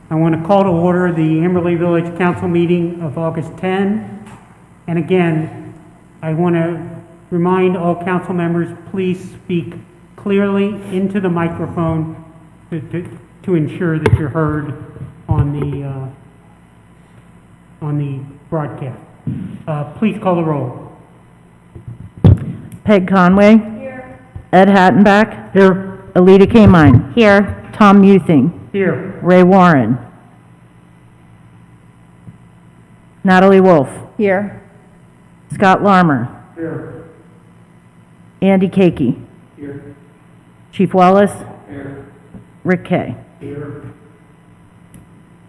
I want to call to order the Amberley Village Council meeting of August 10. And again, I want to remind all council members, please speak clearly into the microphone to ensure that you're heard on the broadcast. Please call the roll. Peg Conway. Here. Ed Hattenbach. Here. Alita Kamine. Here. Tom Muething. Here. Ray Warren. Natalie Wolf. Here. Scot Lahrmer. Here. Andy Kakey. Here. Chief Wallace. Here. Rick Kay. Here.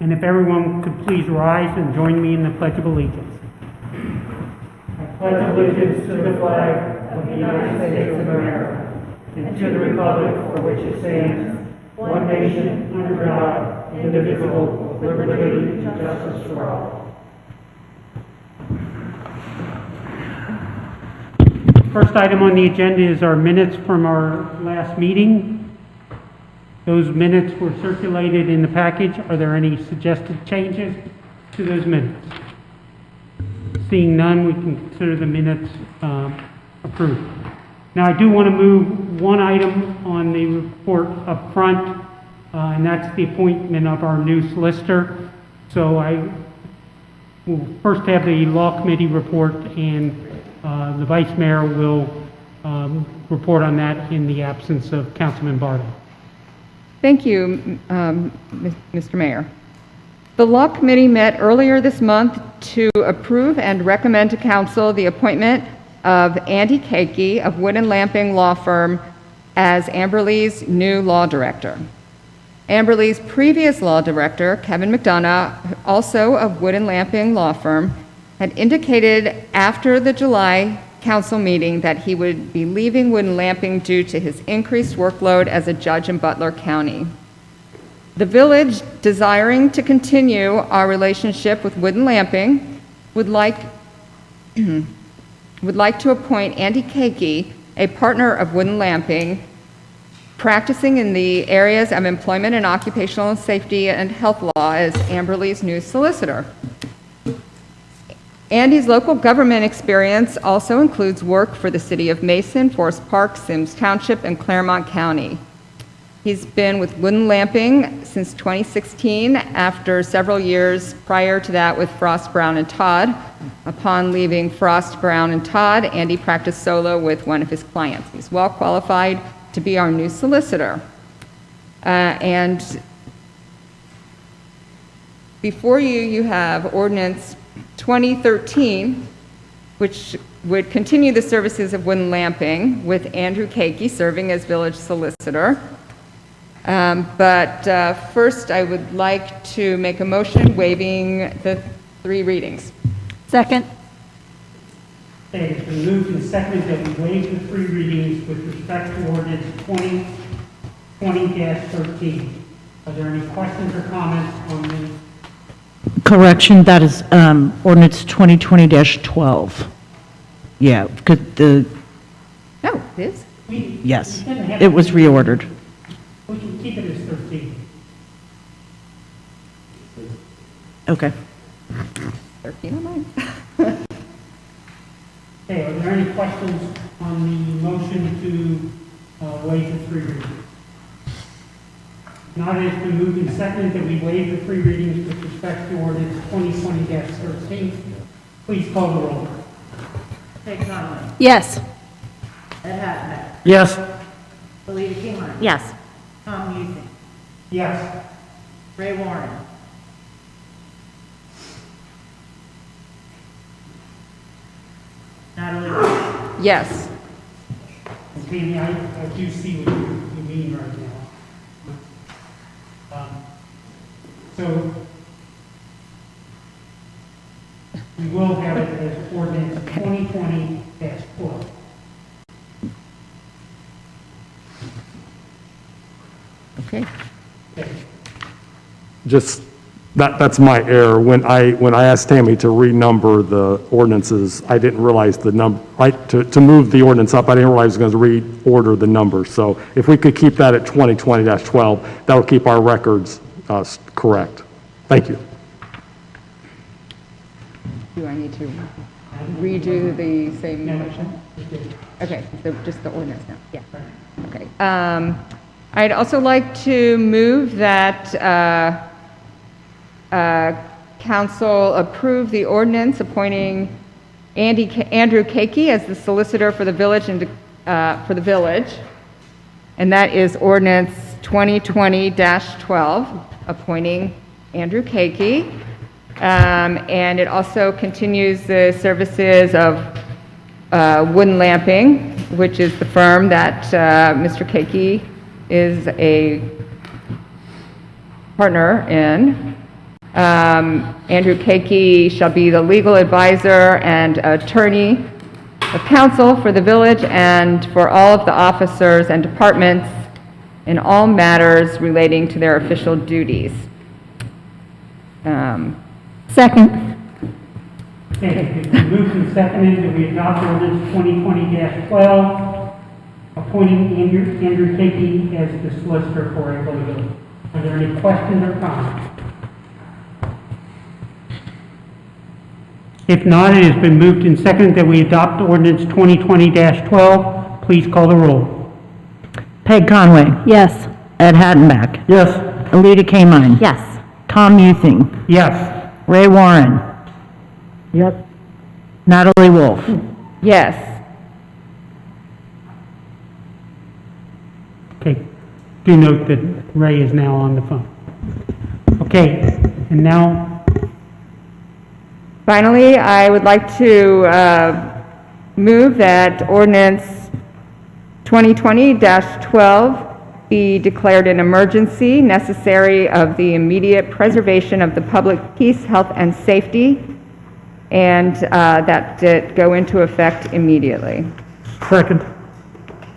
And if everyone could please rise and join me in the Pledge of Allegiance. I pledge allegiance to the flag of the United States of America and to the republic for which it stands, one nation, under God, indivisible, with liberty and justice for all. First item on the agenda is our minutes from our last meeting. Those minutes were circulated in the package. Are there any suggested changes to those minutes? Seeing none, we can consider the minutes approved. Now, I do want to move one item on the report up front, and that's the appointment of our new solicitor. So I will first have the law committee report, and the vice mayor will report on that in the absence of Councilman Bartle. Thank you, Mr. Mayor. The Law Committee met earlier this month to approve and recommend to Council the appointment of Andy Kakey of Wood and Lamping Law Firm as Amberley's new law director. Amberley's previous law director, Kevin McDonough, also of Wood and Lamping Law Firm, had indicated after the July Council meeting that he would be leaving Wood and Lamping due to his increased workload as a judge in Butler County. The village, desiring to continue our relationship with Wood and Lamping, would like to appoint Andy Kakey, a partner of Wood and Lamping, practicing in the areas of employment and occupational safety and health law, as Amberley's new solicitor. Andy's local government experience also includes work for the City of Mason, Forest Park, Sims Township, and Claremont County. He's been with Wood and Lamping since 2016, after several years prior to that with Frost, Brown, and Todd. Upon leaving Frost, Brown, and Todd, Andy practiced solo with one of his clients. He's well qualified to be our new solicitor. And before you, you have Ordinance 2013, which would continue the services of Wood and Lamping with Andrew Kakey serving as village solicitor. But first, I would like to make a motion waiving the 3 readings. Second. Okay, it's been moved and seconded that we waive the 3 readings with respect to ordinance 2020-13. Are there any questions or comments on the? Correction, that is ordinance 2020-12. Yeah, because Oh, it is? yes, it was reordered. We can keep it as 13. Okay. 13 on mine. Okay, are there any questions on the motion to waive the 3 readings? Not, it's been moved and seconded that we waive the 3 readings with respect to ordinance 2020-13. Please call the roll. Peg Conway. Yes. Ed Hattenbach. Yes. Alita Kamine. Yes. Tom Muething. Yes. Ray Warren. Natalie Wolf. Yes. Tammy, I do see what you mean right now. So we will have it as ordinance 2020-12. Okay. Okay. Just, that's my error. When I asked Tammy to renumber the ordinances, I didn't realize the number, to move the ordinance up, I didn't realize I was going to reorder the numbers. So if we could keep that at 2020-12, that will keep our records correct. Thank you. Do I need to redo the same motion? Okay, so just the ordinance now, yeah. Okay. I'd also like to move that council approve the ordinance appointing Andrew Kakey as the solicitor for the village and and that is ordinance 2020-12, appointing Andrew Kakey. And it also continues the services of Wooden Lamping, which is the firm that Mr. Kakey is a partner in. Andrew Kakey shall be the legal advisor and attorney of counsel for the village and for all of the officers and departments in all matters relating to their official duties. Second. Okay, it's been moved and seconded that we adopt ordinance 2020-12, appointing Andrew Kakey as the solicitor for Amberley Village. Are there any questions or comments? If not, it has been moved and seconded that we adopt ordinance 2020-12. Please call the roll. Peg Conway. Yes. Ed Hattenbach. Yes. Alita Kamine. Yes. Tom Muething. Yes. Ray Warren. Yep. Natalie Wolf. Yes. Okay. Do note that Ray is now on the phone. Okay, and now, Finally, I would like to move that ordinance 2020-12 be declared an emergency necessary of the immediate preservation of the public peace, health, and safety, and that it go into effect immediately. second.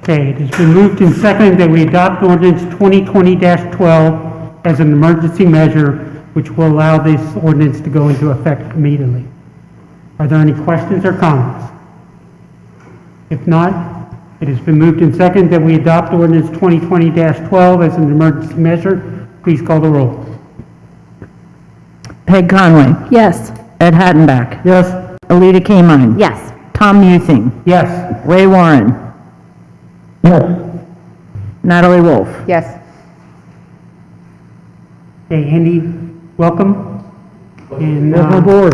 Okay, it has been moved and seconded that we adopt ordinance 2020-12 as an emergency measure, which will allow this ordinance to go into effect immediately. Are there any questions or comments? If not, it has been moved and seconded that we adopt ordinance 2020-12 as an emergency measure. Please call the roll. Peg Conway. Yes. Ed Hattenbach. Yes. Alita Kamine. Yes. Tom Muething. Yes. Ray Warren. Yes. Natalie Wolf. Yes. Okay, Andy, welcome. And, welcome aboard.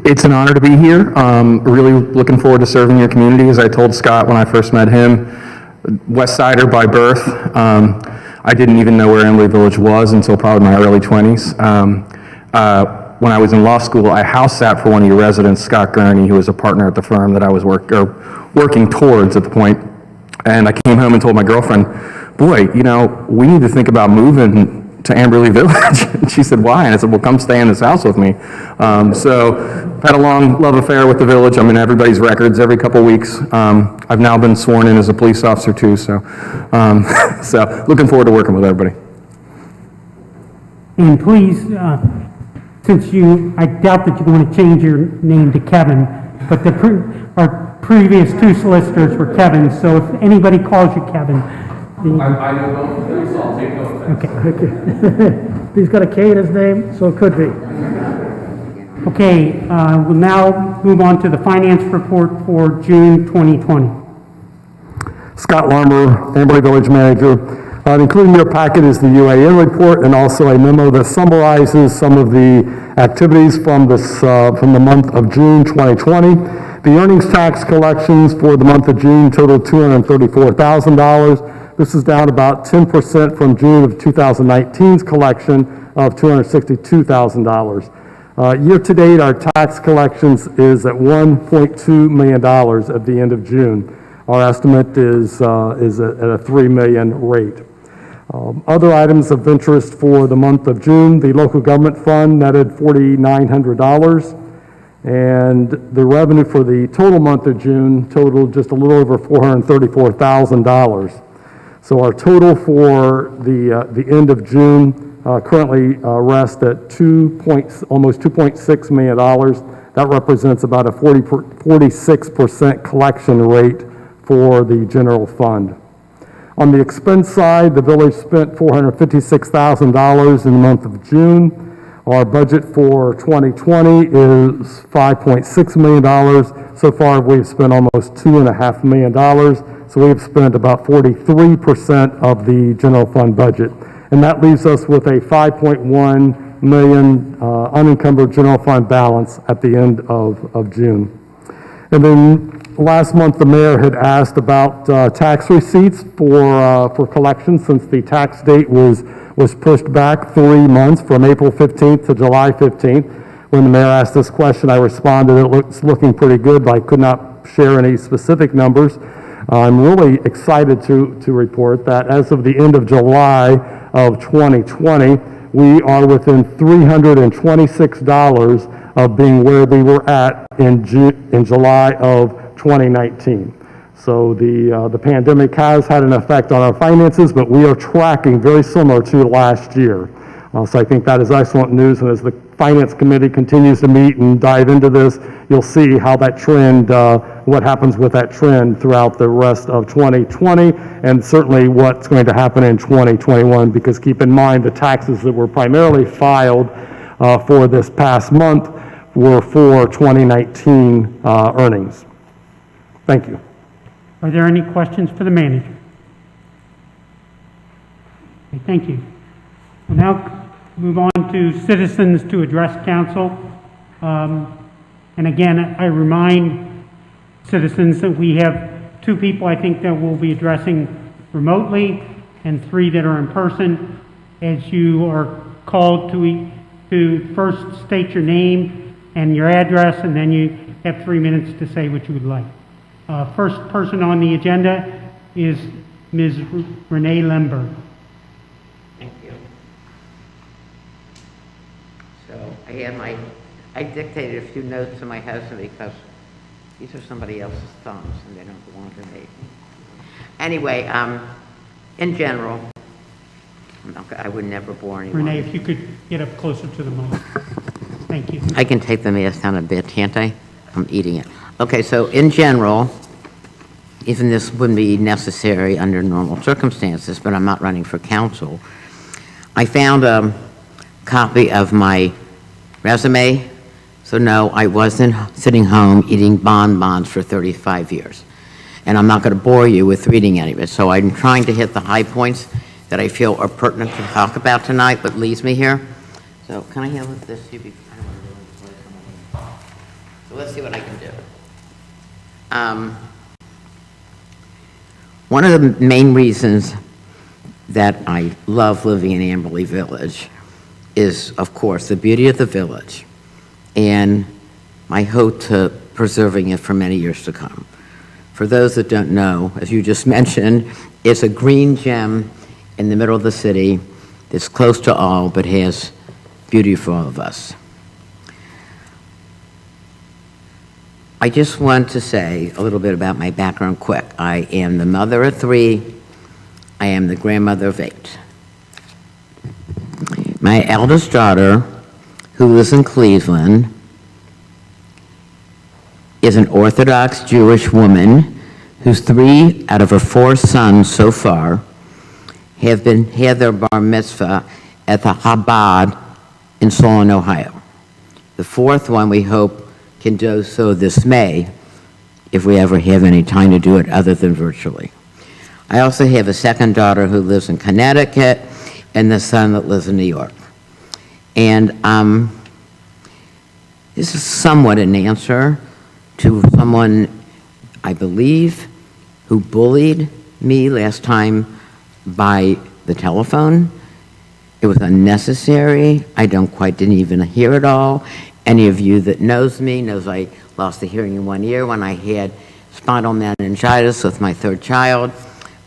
It's an honor to be here. Really looking forward to serving your community. As I told Scott when I first met him, West Sider by birth. I didn't even know where Amberley Village was until probably my early 20s. When I was in law school, I house sat for one of your residents, Scott Gurney, who was a partner at the firm that I was working towards at the point. And I came home and told my girlfriend, boy, you know, we need to think about moving to Amberley Village. And she said, why? And I said, well, come stay in this house with me. So I've had a long love affair with the village. I'm in everybody's records every couple weeks. I've now been sworn in as a police officer too, so so looking forward to working with everybody. And please, since I doubt that you're going to change your name to Kevin, but our previous two solicitors were Kevin, so if anybody calls you Kevin. I know both of them, so I'll take no offense. Okay. He's got a K in his name, so it could be. Okay, we'll now move on to the finance report for June 2020. Scott Lahrmer, Amberley Village Manager. Including your packet is the UAN report and also a memo that summarizes some of the activities from the month of June 2020. The earnings tax collections for the month of June totaled $234,000. This is down about 10% from June of 2019's collection of $262,000. Year-to-date, our tax collections is at $1.2 million at the end of June. Our estimate is at a $3 million rate. Other items of interest for the month of June, the local government fund netted $4,900, and the revenue for the total month of June totaled just a little over $434,000. So our total for the end of June currently rests at almost $2.6 million. That represents about a 46% collection rate for the general fund. On the expense side, the village spent $456,000 in the month of June. Our budget for 2020 is $5.6 million. So far, we've spent almost $2.5 million. So we've spent about 43% of the general fund budget. And that leaves us with a $5.1 million unencumbered general fund balance at the end of June. And then last month, the mayor had asked about tax receipts for collection since the tax date was pushed back 3 months from April 15th to July 15th. When the mayor asked this question, I responded, it's looking pretty good, but I could not share any specific numbers. I'm really excited to report that as of the end of July of 2020, we are within $326 of being where we were at in July of 2019. So the pandemic has had an effect on our finances, but we are tracking very similar to last year. So I think that is excellent news, and as the Finance Committee continues to meet and dive into this, you'll see how that trend, what happens with that trend throughout the rest of 2020, and certainly what's going to happen in 2021, because keep in mind the taxes that were primarily filed for this past month were for 2019 earnings. Thank you. Are there any questions for the manager? Okay, thank you. We'll now move on to citizens to address council. And again, I remind citizens that we have 2 people, I think, that will be addressing remotely and 3 that are in person. As you are called to first state your name and your address, and then you have 3 minutes to say what you would like. First person on the agenda is Ms. Renee Lemberg. Thank you. So I dictated a few notes to my husband because these are somebody else's thumbs and they don't belong to me. Anyway, in general, I would never bore anyone. Renee, if you could get up closer to the mic. Thank you. I can take the mask down a bit, can't I? I'm eating it. Okay, so in general, even this wouldn't be necessary under normal circumstances, but I'm not running for council. I found a copy of my resume. So no, I wasn't sitting home eating bonbons for 35 years. And I'm not going to bore you with reading any of it. So I'm trying to hit the high points that I feel are pertinent to talk about tonight, but leads me here. So can I have this? I don't want to do it. So let's see what I can do. One of the main reasons that I love living in Amberley Village is, of course, the beauty of the village and my hope to preserving it for many years to come. For those that don't know, as you just mentioned, it's a green gem in the middle of the city that's close to all but has beauty for all of us. I just want to say a little bit about my background quick. I am the mother of 3. I am the grandmother of 8. My eldest daughter, who lives in Cleveland, is an Orthodox Jewish woman whose 3 out of her 4 sons so far had their bar mitzvah at the Chabad in Solon, Ohio. The 4th one we hope can do so this May, if we ever have any time to do it other than virtually. I also have a 2nd daughter who lives in Connecticut and the son that lives in New York. And this is somewhat an answer to someone, I believe, who bullied me last time by the telephone. It was unnecessary. I didn't even hear it all. Any of you that knows me knows I lost the hearing in 1 year when I had spinal meningitis with my 3rd child,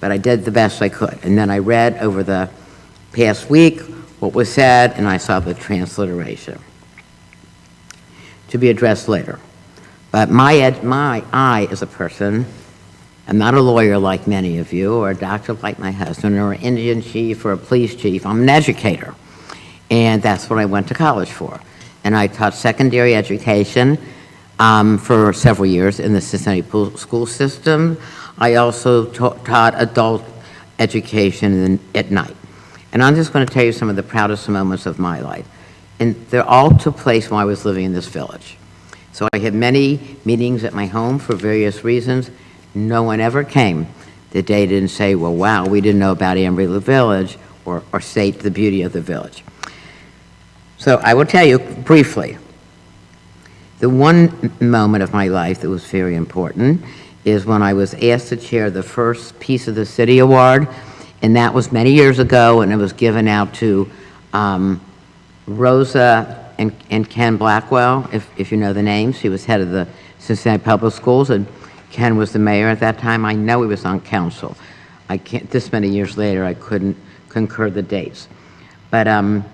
but I did the best I could. And then I read over the past week what was said, and I saw the transliteration to be addressed later. But I, as a person, I'm not a lawyer like many of you, or a doctor like my husband, or an Indian chief, or a police chief. I'm an educator, and that's what I went to college for. And I taught secondary education for several years in the Cincinnati school system. I also taught adult education at night. And I'm just going to tell you some of the proudest moments of my life. And they all took place while I was living in this village. So I had many meetings at my home for various reasons. No one ever came the day didn't say, well, wow, we didn't know about Amberley Village, or state the beauty of the village. So I will tell you briefly, the one moment of my life that was very important is when I was asked to chair the first Piece of the City Award, and that was many years ago, and it was given out to Rosa and Ken Blackwell, if you know the names. He was head of the Cincinnati Public Schools, and Ken was the mayor at that time. I know he was on council. I can't, this many years later, I couldn't concur the dates. But I'm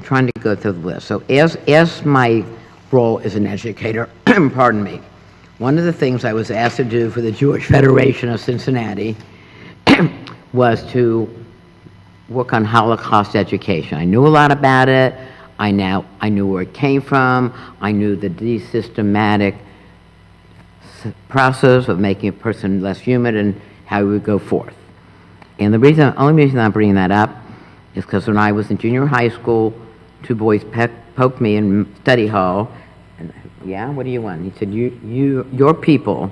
trying to go through the list. So as my role as an educator, pardon me, one of the things I was asked to do for the Jewish Federation of Cincinnati was to work on Holocaust education. I knew a lot about it. I knew where it came from. I knew the systematic process of making a person less human and how we would go forth. And the only reason I'm bringing that up is because when I was in junior high school, two boys poked me in study hall. And, yeah, what do you want? He said, your people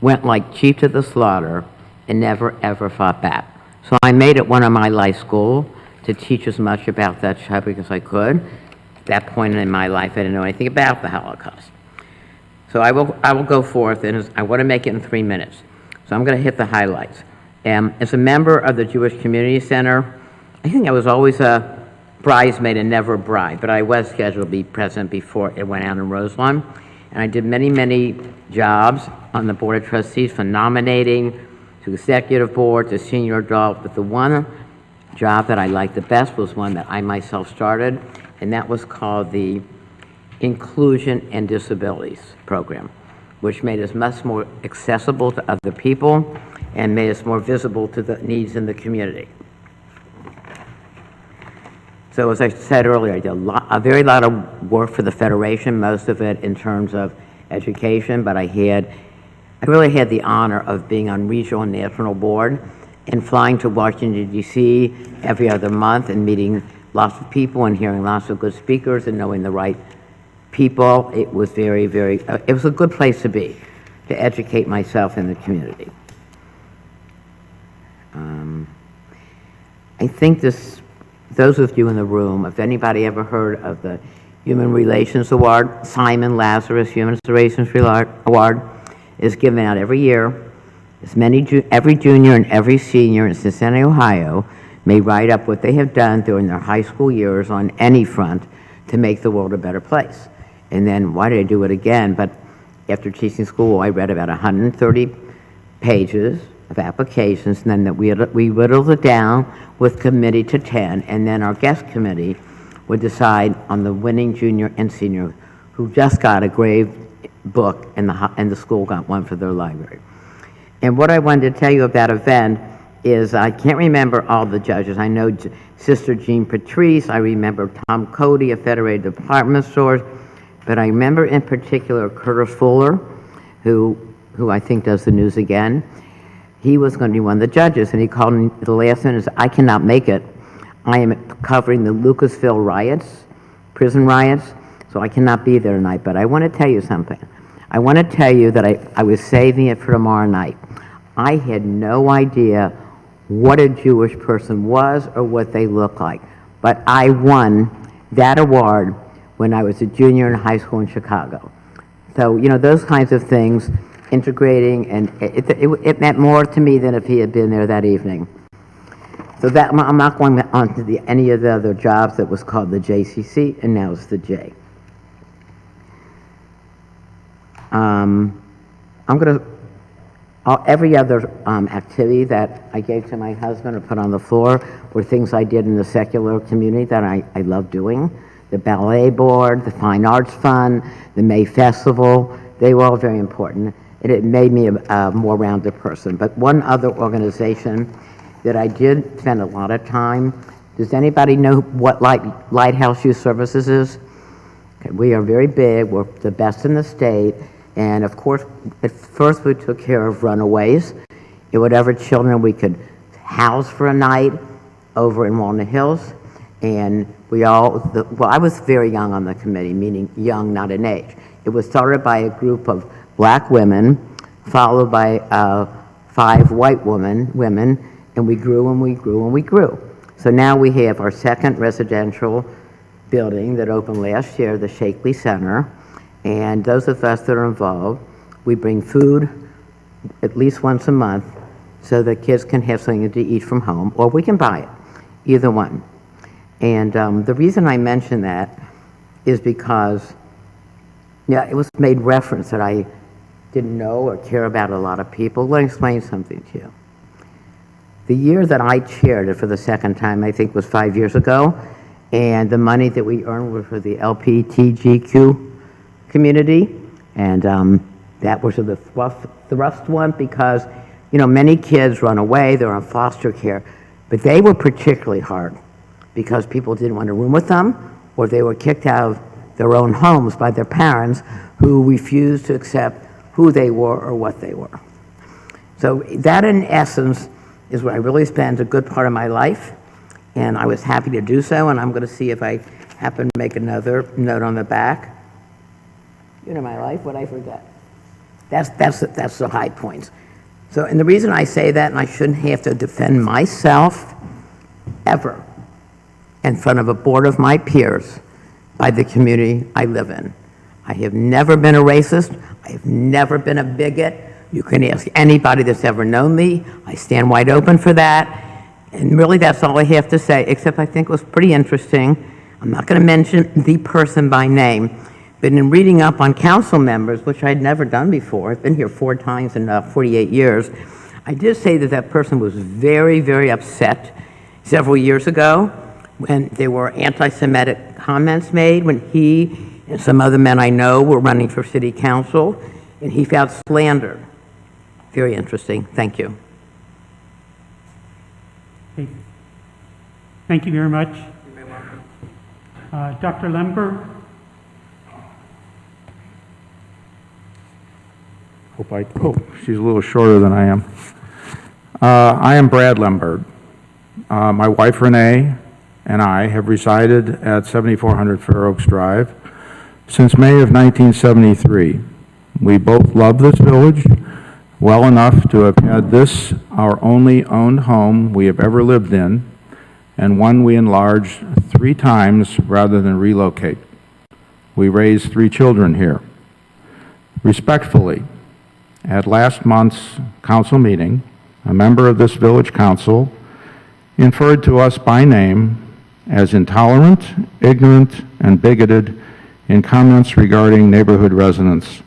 went like sheep to the slaughter and never ever fought back. So I made it one of my life goals to teach as much about that topic as I could. At that point in my life, I didn't know anything about the Holocaust. So I will go forth, and I want to make it in 3 minutes. So I'm going to hit the highlights. As a member of the Jewish Community Center, I think I was always a bridesmaid and never a bride, but I was scheduled to be present before it went out in Roselawn. And I did many, many jobs on the Board of Trustees, from nominating to executive board to senior adult, but the one job that I liked the best was one that I myself started, and that was called the Inclusion and Disabilities Program, which made us much more accessible to other people and made us more visible to the needs in the community. So as I said earlier, I did a very lot of work for the Federation, most of it in terms of education, but I really had the honor of being on regional and national board and flying to Washington, D.C. every other month and meeting lots of people and hearing lots of good speakers and knowing the right people. It was it was a good place to be, to educate myself in the community. I think those of you in the room, if anybody ever heard of the Human Relations Award, Simon Lazarus Human Relations Award, is given out every year. Every junior and every senior in Cincinnati, Ohio, may write up what they have done during their high school years on any front to make the world a better place. And then, why did I do it again? But after teaching school, I read about 130 pages of applications, and then we whittled it down with committee to 10, and then our guest committee would decide on the winning junior and senior who just got a grade book, and the school got one for their library. And what I wanted to tell you about event is, I can't remember all the judges. I know Sister Jean Patrice, I remember Tom Cody of Federated Department Stores, but I remember in particular Curtis Fuller, who I think does the news again. He was going to be one of the judges, and he called me at the last minute and said, I cannot make it. I am covering the Lucasville riots, prison riots, so I cannot be there tonight, but I want to tell you something. I want to tell you that I was saving it for tomorrow night. I had no idea what a Jewish person was or what they looked like, but I won that award when I was a junior in high school in Chicago. So, those kinds of things, integrating, and it meant more to me than if he had been there that evening. So that, I'm not going on to any of the other jobs. That was called the JCC, and now it's the J. Every other activity that I gave to my husband or put on the floor were things I did in the secular community that I love doing. The Ballet Board, the Fine Arts Fund, the May Festival, they were all very important. And it made me a more rounded person. But one other organization that I did spend a lot of time, does anybody know what Lighthouse Youth Services is? Okay, we are very big, we're the best in the state, And of course, at first we took care of runaways, and whatever children we could house for a night over in Walnut Hills. And well, I was very young on the committee, meaning young, not in age. It was started by a group of black women, followed by 5 white women, and we grew and we grew and we grew. So now we have our second residential building that opened last year, the Shakely Center, and those of us that are involved, we bring food at least once a month so that kids can have something to eat from home, or we can buy it, either one. And the reason I mention that is because, yeah, it was made reference that I didn't know or care about a lot of people. Let me explain something to you. The year that I chaired it for the second time, I think was 5 years ago, and the money that we earned was for the LPTGQ community, and that was the thrust one because, you know, many kids run away, they're on foster care, but they were particularly hard because people didn't want to room with them, or they were kicked out of their own homes by their parents who refused to accept who they were or what they were. So that, in essence, is where I really spent a good part of my life, and I was happy to do so, and I'm going to see if I happen to make another note on the back. You know my life, what I forget. That's the high points. So, and the reason I say that, and I shouldn't have to defend myself ever in front of a board of my peers by the community I live in. I have never been a racist. I have never been a bigot. You can ask anybody that's ever known me. I stand wide open for that. And really, that's all I have to say, except I think it was pretty interesting. I'm not going to mention the person by name, but in reading up on council members, which I'd never done before, I've been here 4 times in 48 years, I did say that that person was very, very upset several years ago when there were anti-Semitic comments made when he and some other men I know were running for city council, and he felt slandered. Very interesting. Thank you. Okay. Thank you very much. Dr. Lemberg? She's a little shorter than I am. I am Brad Lemberg. My wife Renee and I have resided at 7400 Fair Oaks Drive since May of 1973. We both love this village well enough to have had this our only owned home we have ever lived in, and one we enlarged 3 times rather than relocate. We raised 3 children here. Respectfully, at last month's council meeting, a member of this village council inferred to us by name as intolerant, ignorant, and bigoted in comments regarding neighborhood residents.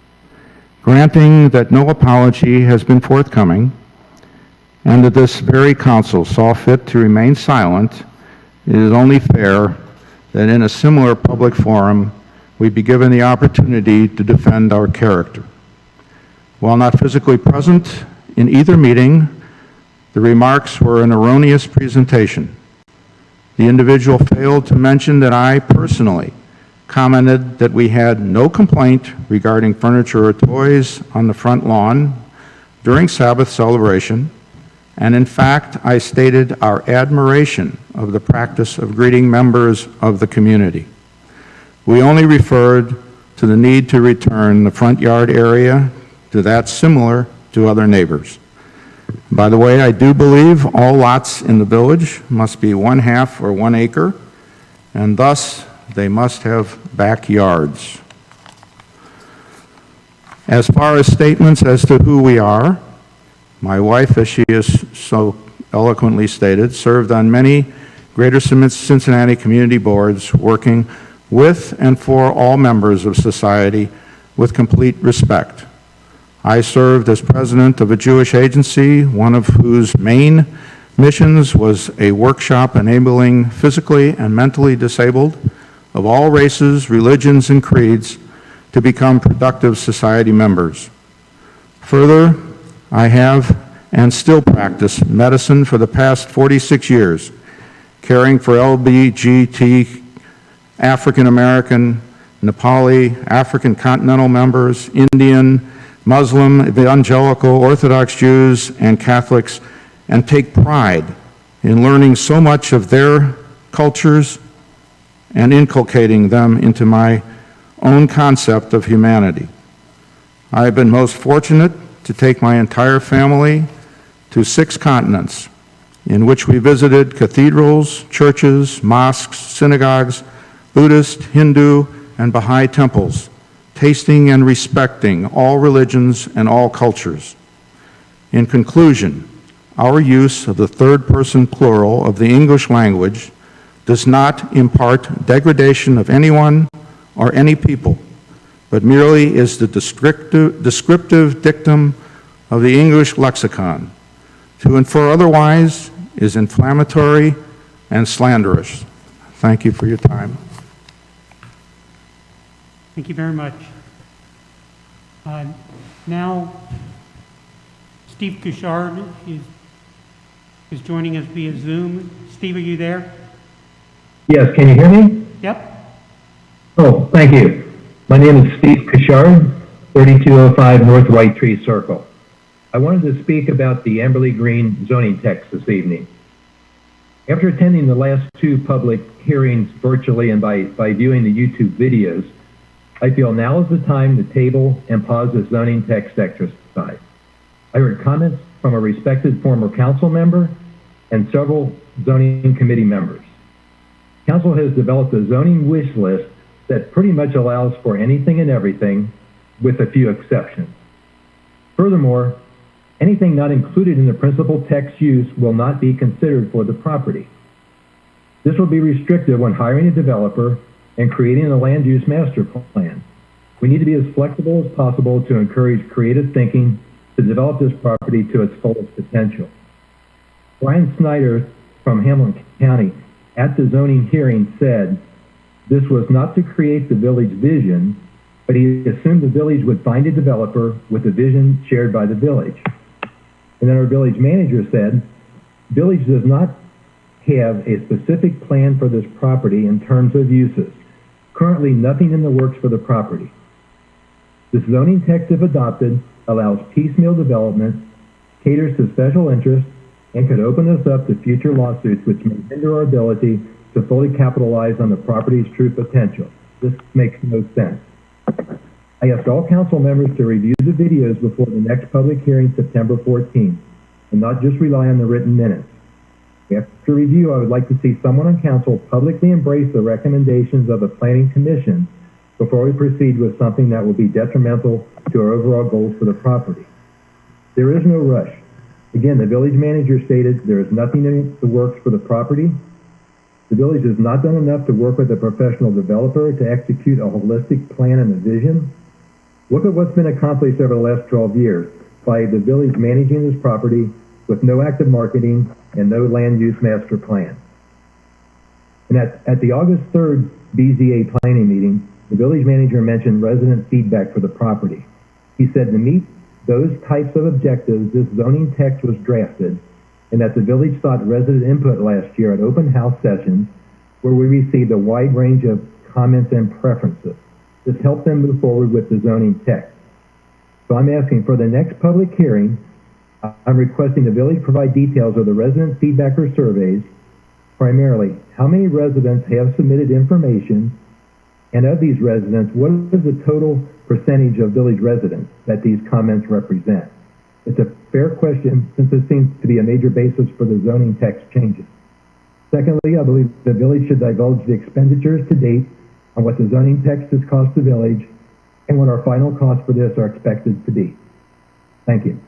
Granting that no apology has been forthcoming, and that this very council saw fit to remain silent, it is only fair that in a similar public forum, we be given the opportunity to defend our character. While not physically present in either meeting, the remarks were an erroneous presentation. The individual failed to mention that I personally commented that we had no complaint regarding furniture or toys on the front lawn during Sabbath celebration, and in fact, I stated our admiration of the practice of greeting members of the community. We only referred to the need to return the front yard area to that similar to other neighbors. By the way, I do believe all lots in the village must be 1/2 or 1 acre, and thus they must have backyards. As far as statements as to who we are, my wife, as she has so eloquently stated, served on many Greater Cincinnati community boards, working with and for all members of society with complete respect. I served as president of a Jewish agency, one of whose main missions was a workshop enabling physically and mentally disabled of all races, religions, and creeds to become productive society members. Further, I have and still practice medicine for the past 46 years, caring for LGBT, African American, Nepali, African continental members, Indian, Muslim, evangelical, Orthodox Jews, and Catholics, and take pride in learning so much of their cultures and inculcating them into my own concept of humanity. I have been most fortunate to take my entire family to 6 continents, in which we visited cathedrals, churches, mosques, synagogues, Buddhist, Hindu, and Baha'i temples, tasting and respecting all religions and all cultures. In conclusion, our use of the third-person plural of the English language does not impart degradation of anyone or any people, but merely is the descriptive dictum of the English lexicon. To infer otherwise is inflammatory and slanderous. Thank you for your time. Thank you very much. Now, Steve Couchard is joining us via Zoom. Steve, are you there? Yes, can you hear me? Yep. Oh, thank you. My name is Steve Couchard, 3205 North White Tree Circle. I wanted to speak about the Amberley Green zoning text this evening. After attending the last 2 public hearings virtually and by viewing the YouTube videos, I feel now is the time to table and pause the zoning text exercise. I heard comments from a respected former council member and several zoning committee members. Council has developed a zoning wish list that pretty much allows for anything and everything, with a few exceptions. Furthermore, anything not included in the principal text use will not be considered for the property. This will be restricted when hiring a developer and creating a land use master plan. We need to be as flexible as possible to encourage creative thinking to develop this property to its fullest potential. Brian Snyder from Hamilton County at the zoning hearing said this was not to create the village vision, but he assumed the village would find a developer with a vision shared by the village. And then our village manager said, village does not have a specific plan for this property in terms of uses. Currently, nothing in the works for the property. This zoning text, if adopted, allows piecemeal development, caters to special interests, and could open us up to future lawsuits which may hinder our ability to fully capitalize on the property's true potential. This makes no sense. I asked all council members to review the videos before the next public hearing September 14th, and not just rely on the written minutes. After review, I would like to see someone on council publicly embrace the recommendations of the Planning Commission before we proceed with something that will be detrimental to our overall goals for the property. There is no rush. Again, the village manager stated there is nothing in the works for the property. The village has not done enough to work with a professional developer to execute a holistic plan and a vision. Look at what's been accomplished over the last 12 years by the village managing this property with no active marketing and no land use master plan. And at the August 3rd BZA planning meeting, the village manager mentioned resident feedback for the property. He said to meet those types of objectives, this zoning text was drafted, and that the village sought resident input last year at open house sessions where we received a wide range of comments and preferences. This helped them move forward with the zoning text. So I'm asking for the next public hearing, I'm requesting the village provide details of the resident feedback or surveys, primarily how many residents have submitted information, and of these residents, what is the total percentage of village residents that these comments represent? It's a fair question since this seems to be a major basis for the zoning text changes. Secondly, I believe the village should divulge the expenditures to date on what the zoning text has cost the village and what our final costs for this are expected to be. Thank you.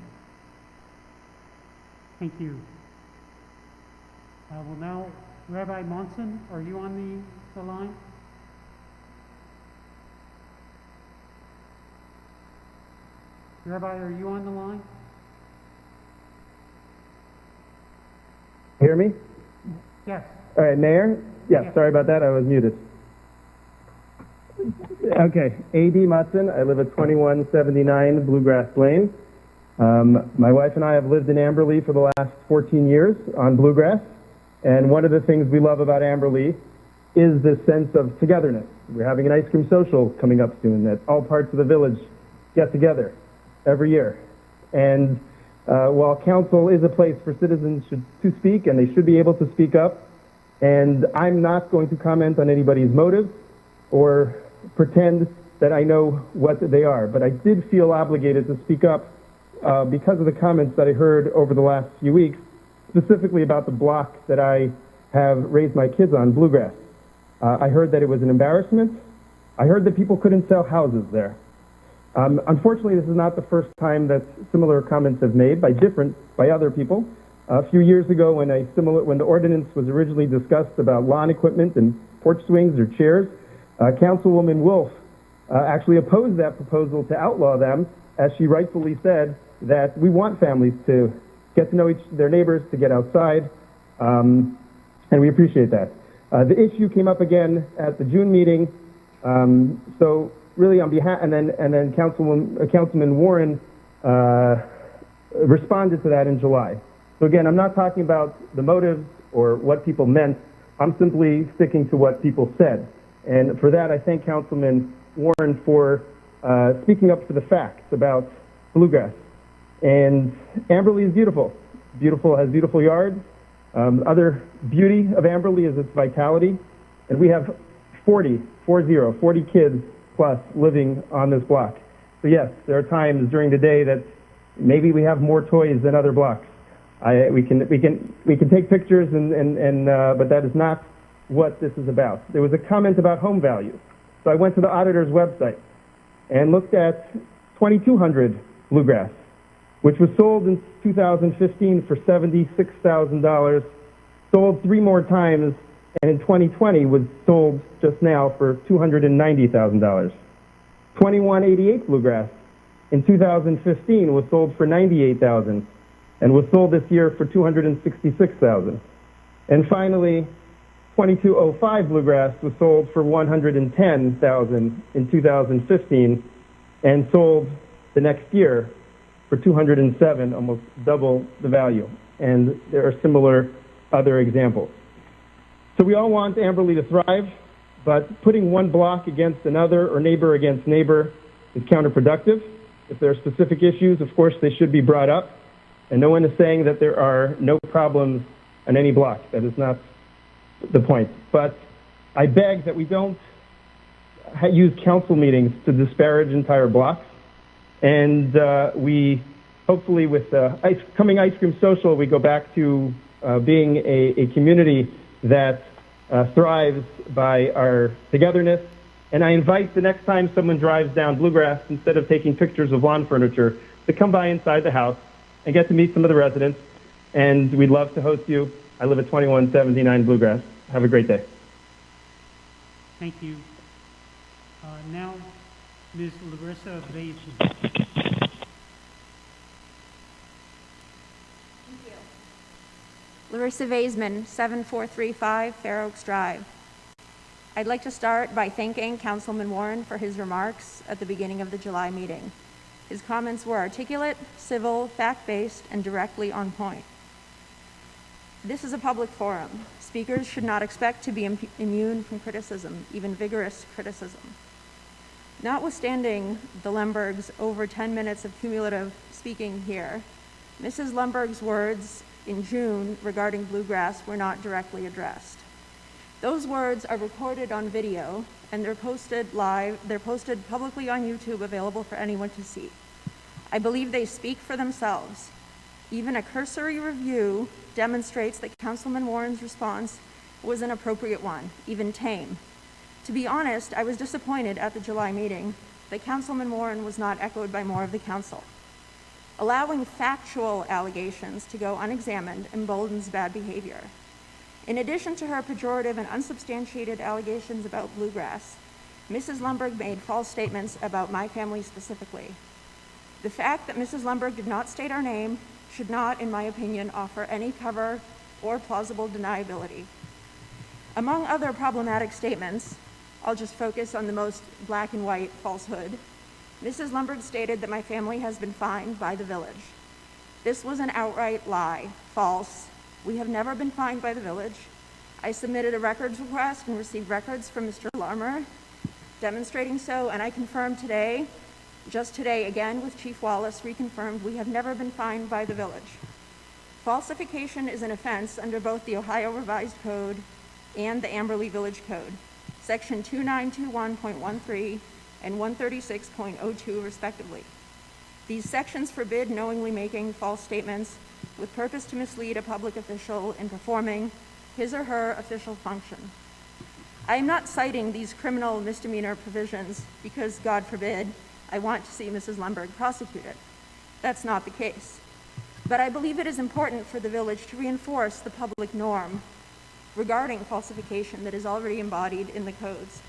Thank you. Well, now, Rabbi Monson, are you on the line? Rabbi, are you on the line? Hear me? Yes. All right, Mayor? Yes, Yes. sorry about that, I was muted. Okay, A.D. Mutson, I live at 2179 Bluegrass Lane. My wife and I have lived in Amberley for the last 14 years on Bluegrass, and one of the things we love about Amberley is this sense of togetherness. We're having an ice cream social coming up soon that all parts of the village get together every year. And while council is a place for citizens to speak, and they should be able to speak up, and I'm not going to comment on anybody's motives or pretend that I know what they are, but I did feel obligated to speak up because of the comments that I heard over the last few weeks, specifically about the block that I have raised my kids on, Bluegrass. I heard that it was an embarrassment. I heard that people couldn't sell houses there. Unfortunately, this is not the first time that similar comments have made by other people. A few years ago, when the ordinance was originally discussed about lawn equipment and porch swings or chairs, Councilwoman Wolf actually opposed that proposal to outlaw them, as she rightfully said that we want families to get to know their neighbors, to get outside, and we appreciate that. The issue came up again at the June meeting, so really on behalf, and then Councilman Warren responded to that in July. So again, I'm not talking about the motives or what people meant. I'm simply sticking to what people said. And for that, I thank Councilman Warren for speaking up for the facts about Bluegrass. And Amberley is beautiful. Has beautiful yards. Other beauty of Amberley is its vitality. And we have 40 kids plus living on this block. So yes, there are times during the day that maybe we have more toys than other blocks. We can take pictures, but that is not what this is about. There was a comment about home value. So I went to the auditor's website and looked at 2,200 Bluegrass, which was sold in 2015 for $76,000, sold 3 more times, and in 2020 was sold just now for $290,000. 2188 Bluegrass in 2015 was sold for $98,000 and was sold this year for $266,000. And finally, 2205 Bluegrass was sold for $110,000 in 2015 and sold the next year for $207,000, almost double the value. And there are similar other examples. So we all want Amberley to thrive, but putting one block against another or neighbor against neighbor is counterproductive. If there are specific issues, of course, they should be brought up. And no one is saying that there are no problems on any block. That is not the point. But I beg that we don't use council meetings to disparage entire blocks. And we, hopefully with the coming ice cream social, we go back to being a community that thrives by our togetherness. And I invite the next time someone drives down Bluegrass, instead of taking pictures of lawn furniture, to come by inside the house and get to meet some of the residents. And we'd love to host you. I live at 2179 Bluegrass. Have a great day. Thank you. Now, Ms. Larisa Vaysman. Larisa Vaysman, 7435 Fair Oaks Drive. I'd like to start by thanking Councilman Warren for his remarks at the beginning of the July meeting. His comments were articulate, civil, fact-based, and directly on point. This is a public forum. Speakers should not expect to be immune from criticism, even vigorous criticism. Notwithstanding the Lembergs' over 10 minutes of cumulative speaking here, Mrs. Lemberg's words in June regarding Bluegrass were not directly addressed. Those words are recorded on video and they're posted publicly on YouTube, available for anyone to see. I believe they speak for themselves. Even a cursory review demonstrates that Councilman Warren's response was an appropriate one, even tame. To be honest, I was disappointed at the July meeting that Councilman Warren was not echoed by more of the council. Allowing factual allegations to go unexamined emboldens bad behavior. In addition to her pejorative and unsubstantiated allegations about Bluegrass, Mrs. Lemberg made false statements about my family specifically. The fact that Mrs. Lemberg did not state our name should not, in my opinion, offer any cover or plausible deniability. Among other problematic statements, I'll just focus on the most black and white falsehood. Mrs. Lemberg stated that my family has been fined by the village. This was an outright lie, false. We have never been fined by the village. I submitted a records request and received records from Mr. Lahrmer demonstrating so, and I confirmed today, just today again with Chief Wallace, reconfirmed we have never been fined by the village. Falsification is an offense under both the Ohio Revised Code and the Amberley Village Code, Section 2921.13 and 136.02 respectively. These sections forbid knowingly making false statements with purpose to mislead a public official in performing his or her official function. I am not citing these criminal misdemeanor provisions because, God forbid, I want to see Mrs. Lemberg prosecuted. That's not the case. But I believe it is important for the village to reinforce the public norm regarding falsification that is already embodied in the codes.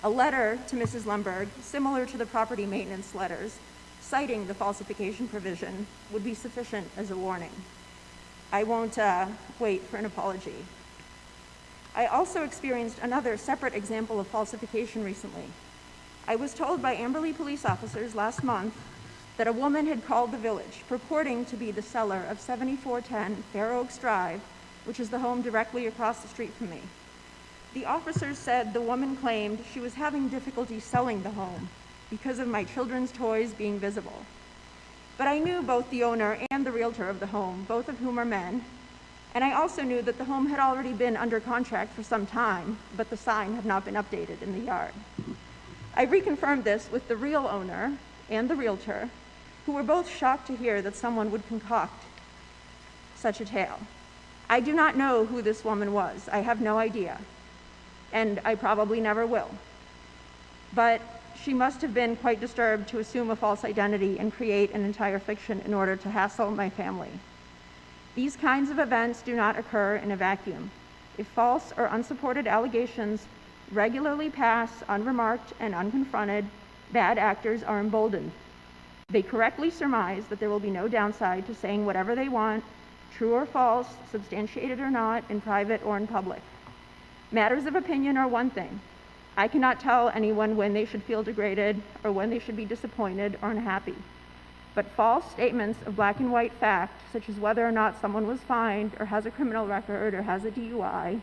A letter to Mrs. Lemberg, similar to the property maintenance letters, citing the falsification provision would be sufficient as a warning. I won't wait for an apology. I also experienced another separate example of falsification recently. I was told by Amberley police officers last month that a woman had called the village purporting to be the seller of 7410 Fair Oaks Drive, which is the home directly across the street from me. The officers said the woman claimed she was having difficulty selling the home because of my children's toys being visible. But I knew both the owner and the realtor of the home, both of whom are men, and I also knew that the home had already been under contract for some time, but the sign had not been updated in the yard. I reconfirmed this with the real owner and the realtor, who were both shocked to hear that someone would concoct such a tale. I do not know who this woman was. I have no idea, and I probably never will. But she must have been quite disturbed to assume a false identity and create an entire fiction in order to hassle my family. These kinds of events do not occur in a vacuum. If false or unsupported allegations regularly pass unremarked and unconfronted, bad actors are emboldened. They correctly surmise that there will be no downside to saying whatever they want, true or false, substantiated or not, in private or in public. Matters of opinion are one thing. I cannot tell anyone when they should feel degraded or when they should be disappointed or unhappy. But false statements of black and white fact, such as whether or not someone was fined or has a criminal record or has a DUI,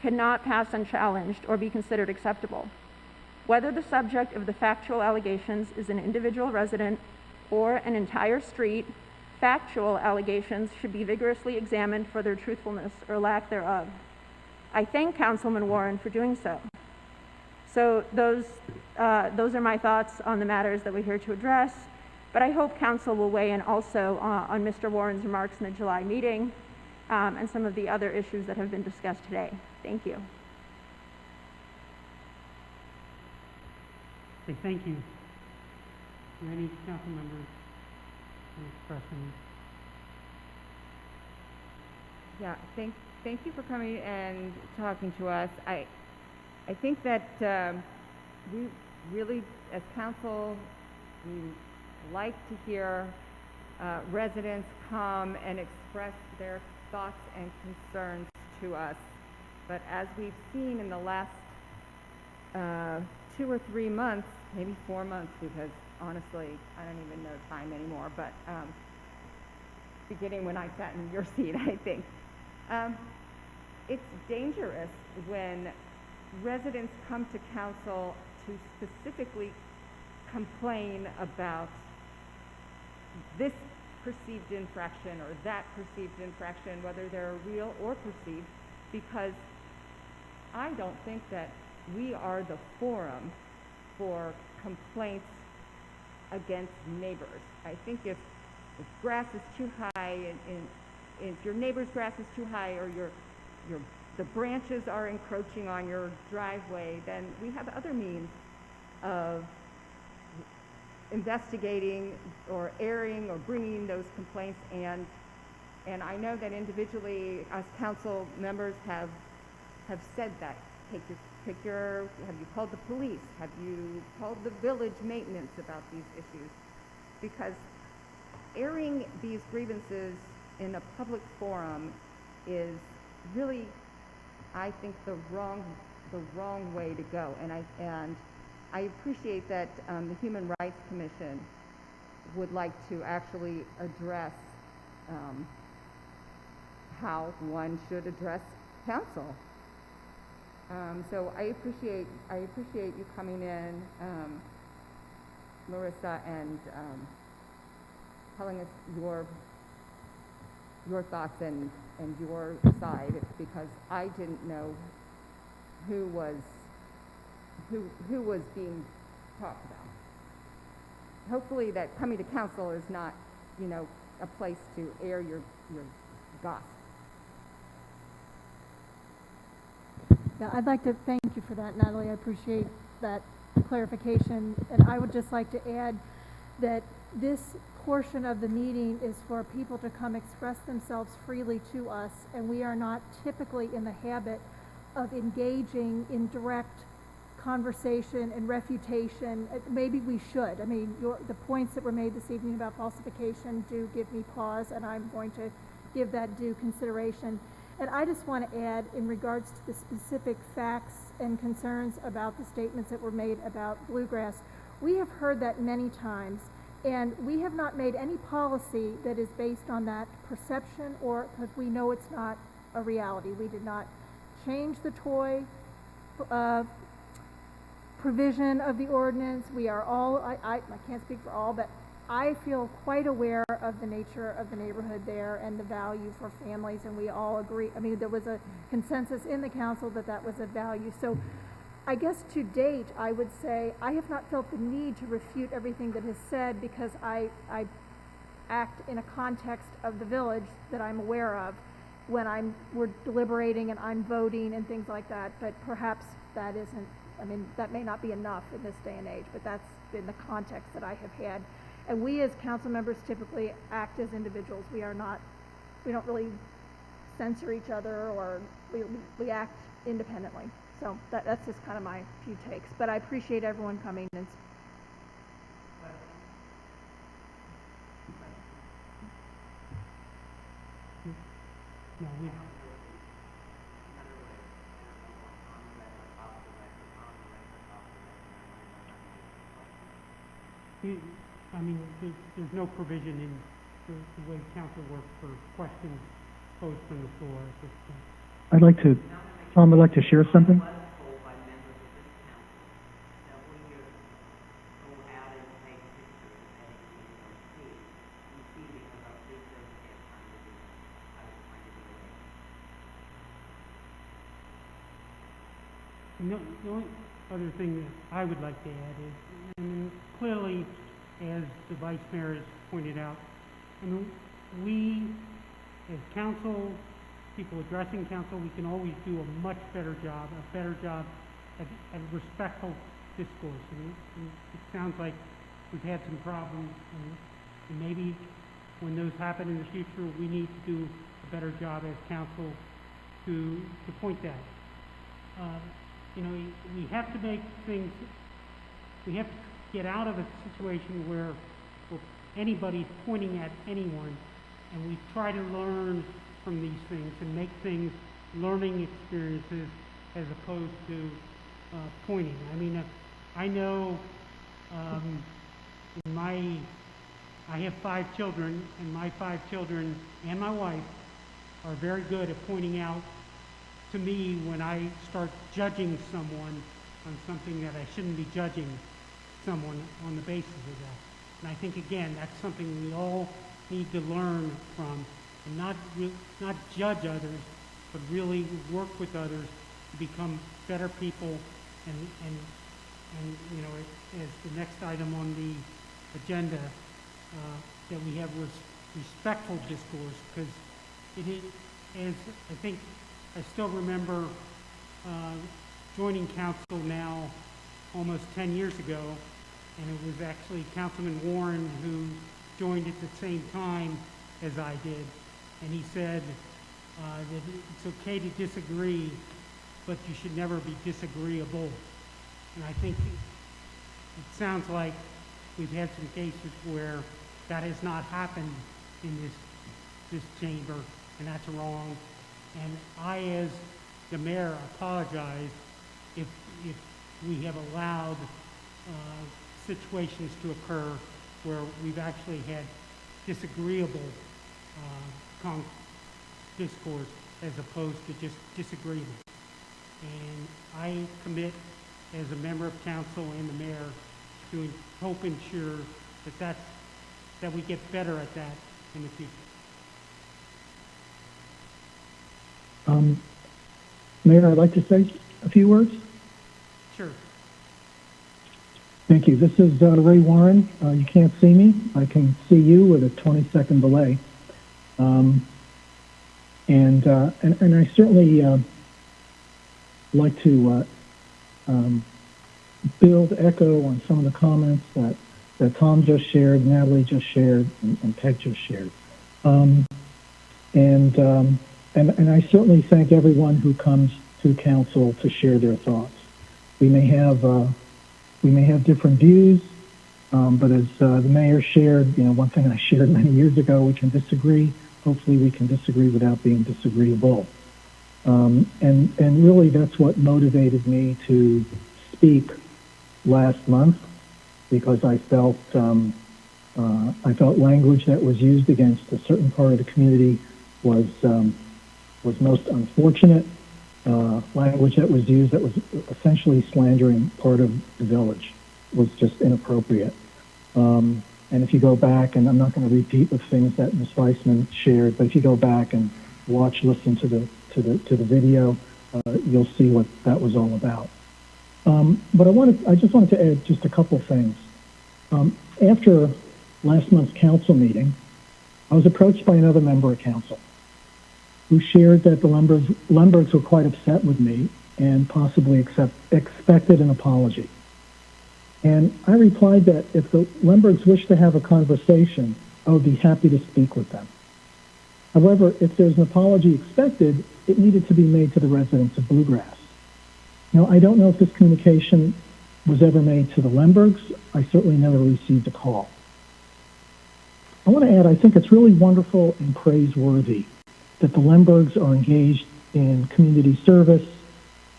cannot pass unchallenged or be considered acceptable. Whether the subject of the factual allegations is an individual resident or an entire street, factual allegations should be vigorously examined for their truthfulness or lack thereof. I thank Councilman Warren for doing so. So those are my thoughts on the matters that we're here to address, but I hope Council will weigh in also on Mr. Warren's remarks in the July meeting and some of the other issues that have been discussed today. Thank you. Okay, thank you. Do any council members express any? Yeah, thank you for coming and talking to us. I think that we really, as council, we like to hear residents come and express their thoughts and concerns to us. But as we've seen in the last 2 or 3 months, maybe 4 months, because honestly, I don't even know time anymore, but beginning when I sat in your seat, I think. It's dangerous when residents come to council to specifically complain about this perceived infraction or that perceived infraction, whether they're real or perceived, because I don't think that we are the forum for complaints against neighbors. I think if grass is too high and if your neighbor's grass is too high or the branches are encroaching on your driveway, then we have other means of investigating or airing or bringing those complaints, and I know that individually us council members have said that. Have you called the police? Have you called the village maintenance about these issues? Because airing these grievances in a public forum is really, I think, the wrong way to go. And I appreciate that the Human Rights Commission would like to actually address how one should address council. So I appreciate you coming in, Larisa, and telling us your thoughts and your side, because I didn't know who was being talked about. Hopefully that coming to council is not, a place to air your gossip. Yeah, I'd like to thank you for that, Natalie. I appreciate that clarification. And I would just like to add that this portion of the meeting is for people to come express themselves freely to us, and we are not typically in the habit of engaging in direct conversation and refutation. Maybe we should. I mean, the points that were made this evening about falsification do give me pause, and I'm going to give that due consideration. And I just want to add, in regards to the specific facts and concerns about the statements that were made about bluegrass, we have heard that many times, and we have not made any policy that is based on that perception, or because we know it's not a reality. We did not change the toy provision of the ordinance. We are all, I can't speak for all, but I feel quite aware of the nature of the neighborhood there and the value for families, and we all agree. I mean, there was a consensus in the council that that was a value. So I guess to date, I would say I have not felt the need to refute everything that is said, because I act in a context of the village that I'm aware of when we're deliberating and I'm voting and things like that. But perhaps that isn't, I mean, that may not be enough in this day and age, but that's been the context that I have had. And we as council members typically act as individuals. We don't really censor each other, or we act independently. So that's just kind of my few takes. But I appreciate everyone coming and No, I mean, there's no provision in the way council works for questions posed from the floor at this point. Tom, I'd like to share something. No, the only other thing that I would like to add is, I mean, clearly, as the Vice Mayor has pointed out, I mean, we, as council, people addressing council, we can always do a much better job at respectful discourse. And it sounds like we've had some problems, and maybe when those happen in the future, we need to do a better job as council to point that. We have to make things, we have to get out of a situation where anybody's pointing at anyone, and we try to learn from these things and make things learning experiences as opposed to pointing. I mean, I know I have 5 children, and my 5 children and my wife are very good at pointing out to me when I start judging someone on something that I shouldn't be judging someone on the basis of that. And I think, again, that's something we all need to learn from, and not judge others, but really work with others to become better people. And as the next item on the agenda, that we have respectful discourse, because it is, as I think, I still remember joining council now almost 10 years ago, and it was actually Councilman Warren who joined at the same time as I did, and he said that it's okay to disagree, but you should never be disagreeable. And I think it sounds like we've had some cases where that has not happened in this chamber, and that's wrong. And I, as the mayor, apologize if we have allowed situations to occur where we've actually had disagreeable discourse as opposed to just disagreement. And I commit as a member of council and the mayor to help ensure that we get better at that in the future. Mayor, I'd like to say a few words. Sure. Thank you. This is Ray Warren. You can't see me. I can see you with a 20-second delay. And I certainly like to echo on some of the comments that Tom just shared, Natalie just shared, and Peg just shared. And I certainly thank everyone who comes to council to share their thoughts. We may have different views, but as the mayor shared, one thing I shared many years ago, we can disagree. Hopefully we can disagree without being disagreeable. And really that's what motivated me to speak last month, because I felt language that was used against a certain part of the community was most unfortunate. Language that was used that was essentially slandering part of the village was just inappropriate. And if you go back, and I'm not going to repeat the things that Ms. Vaysman shared, but if you go back and listen to the video, you'll see what that was all about. But I just wanted to add just a couple things. After last month's council meeting, I was approached by another member of council who shared that the Lembergs were quite upset with me and possibly expected an apology. And I replied that if the Lembergs wished to have a conversation, I would be happy to speak with them. However, if there's an apology expected, it needed to be made to the residents of Bluegrass. Now, I don't know if this communication was ever made to the Lembergs. I certainly never received a call. I want to add, I think it's really wonderful and praiseworthy that the Lembergs are engaged in community service,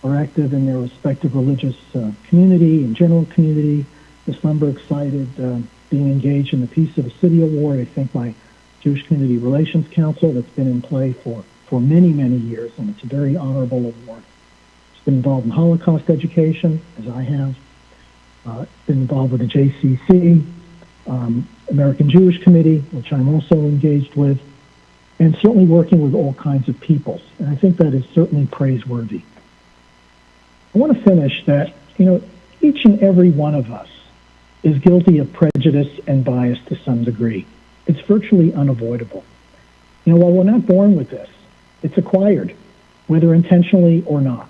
are active in their respective religious community and general community. Ms. Lemberg cited being engaged in the Peace of the City Award, I think by Jewish Community Relations Council, that's been in play for many, many years, and it's a very honorable award. She's been involved in Holocaust education, as I have. Been involved with the JCC, American Jewish Committee, which I'm also engaged with, and certainly working with all kinds of peoples. And I think that is certainly praiseworthy. I want to finish that, each and every one of us is guilty of prejudice and bias to some degree. It's virtually unavoidable. While we're not born with this, it's acquired, whether intentionally or not.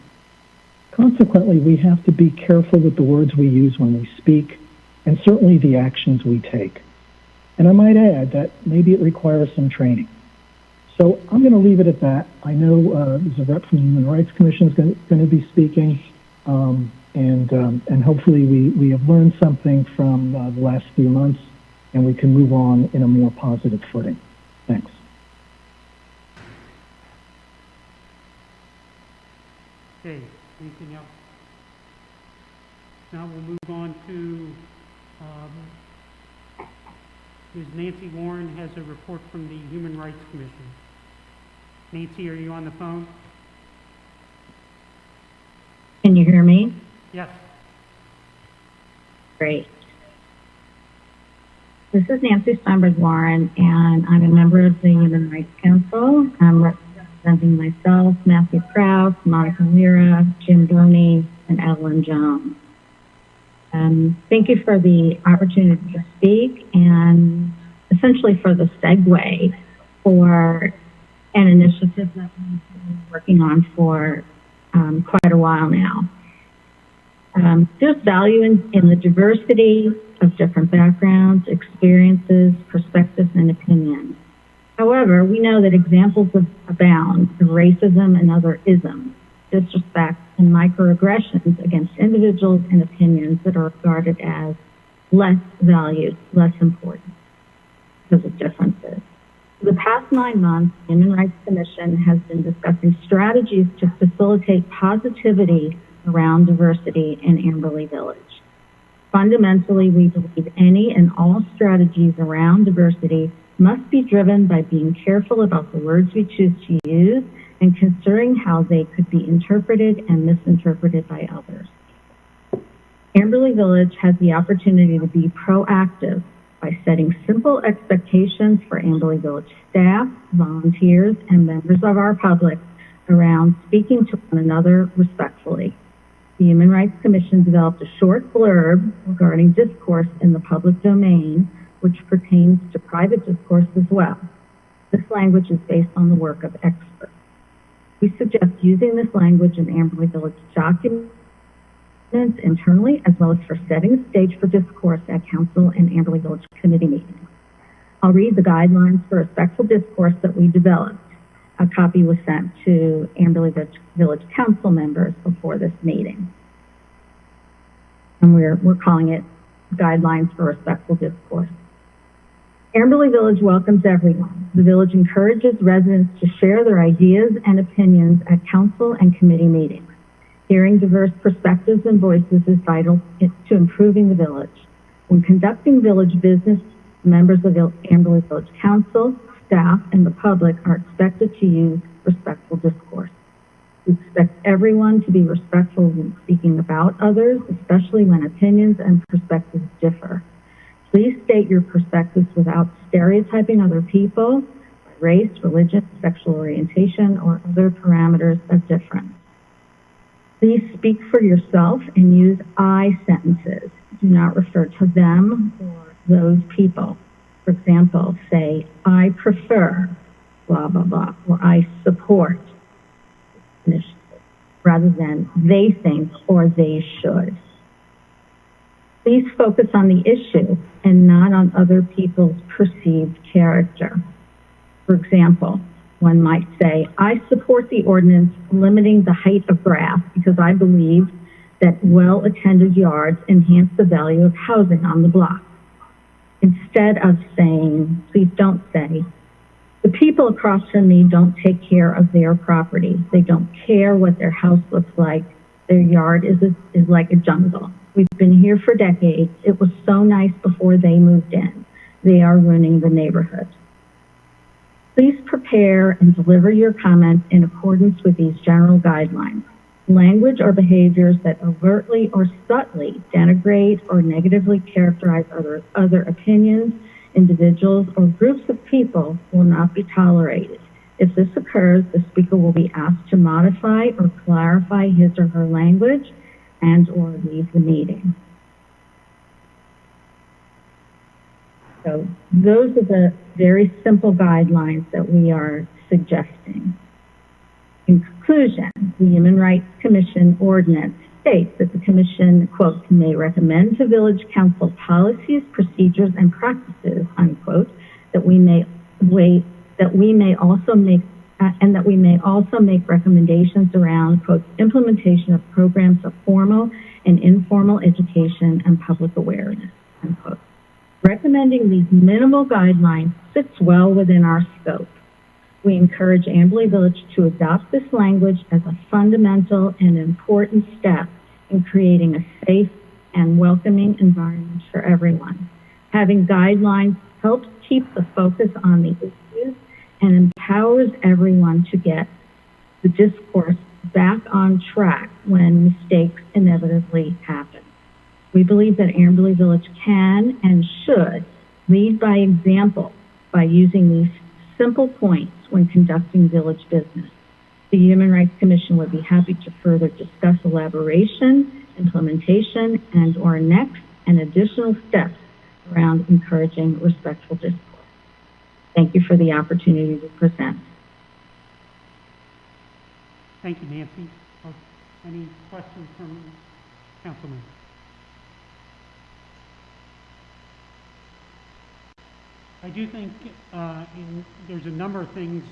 Consequently, we have to be careful with the words we use when we speak, and certainly the actions we take. And I might add that maybe it requires some training. So I'm going to leave it at that. I know there's a rep from the Human Rights Commission is going to be speaking, and hopefully we have learned something from the last few months, and we can move on in a more positive footing. Thanks. Okay, anything else? Now we'll move on to Ms. Nancy Warren has a report from the Human Rights Commission. Nancy, are you on the phone? Can you hear me? Yes. Great. This is Nancy Steinberg Warren, and I'm a member of the Human Rights Council. I'm representing myself, Matthew Krause, Monica Lira, Jim Boney, and Evelyn Jones. Thank you for the opportunity to speak and essentially for the segue for an initiative that we've been working on for quite a while now. There's value in the diversity of different backgrounds, experiences, perspectives, and opinions. However, we know that examples abound of racism and other isms, disrespect, and microaggressions against individuals and opinions that are regarded as less valued, less important because of differences. For the past 9 months, the Human Rights Commission has been discussing strategies to facilitate positivity around diversity in Amberley Village. Fundamentally, we believe any and all strategies around diversity must be driven by being careful about the words we choose to use and considering how they could be interpreted and misinterpreted by others. Amberley Village has the opportunity to be proactive by setting simple expectations for Amberley Village staff, volunteers, and members of our public around speaking to one another respectfully. The Human Rights Commission developed a short blurb regarding discourse in the public domain, which pertains to private discourse as well. This language is based on the work of experts. We suggest using this language in Amberley Village documents internally, as well as for setting the stage for discourse at Council and Amberley Village Committee meetings. I'll read the guidelines for respectful discourse that we developed. A copy was sent to Amberley Village Council members before this meeting. And we're calling it Guidelines for Respectful Discourse. Amberley Village welcomes everyone. The village encourages residents to share their ideas and opinions at council and committee meetings. Hearing diverse perspectives and voices is vital to improving the village. When conducting village business, members of the Amberley Village Council, staff, and the public are expected to use respectful discourse. We expect everyone to be respectful when speaking about others, especially when opinions and perspectives differ. Please state your perspectives without stereotyping other people, race, religion, sexual orientation, or other parameters of difference. Please speak for yourself and use I sentences. Do not refer to them or those people. For example, say, I prefer, blah, blah, blah, or I support, rather than they think or they should. Please focus on the issue and not on other people's perceived character. For example, one might say, I support the ordinance limiting the height of grass because I believe that well-attended yards enhance the value of housing on the block. Instead of saying, please don't say, the people across from me don't take care of their property. They don't care what their house looks like. Their yard is like a jungle. We've been here for decades. It was so nice before they moved in. They are ruining the neighborhood. Please prepare and deliver your comments in accordance with these general guidelines. Language or behaviors that overtly or subtly denigrate or negatively characterize other opinions, individuals, or groups of people will not be tolerated. If this occurs, the speaker will be asked to modify or clarify his or her language and or leave the meeting. So those are the very simple guidelines that we are suggesting. In conclusion, the Human Rights Commission ordinance states that the Commission, quote, may recommend to Village Council policies, procedures, and practices, unquote, that we may also make recommendations around, quote, implementation of programs of formal and informal education and public awareness, unquote. Recommending these minimal guidelines fits well within our scope. We encourage Amberley Village to adopt this language as a fundamental and important step in creating a safe and welcoming environment for everyone. Having guidelines helps keep the focus on the issues and empowers everyone to get the discourse back on track when mistakes inevitably happen. We believe that Amberley Village can and should lead by example by using these simple points when conducting village business. The Human Rights Commission would be happy to further discuss elaboration, implementation, and or next and additional steps around encouraging respectful discourse. Thank you for the opportunity to present. Thank you, Nancy. Any questions from councilmen? I do think there's a number of things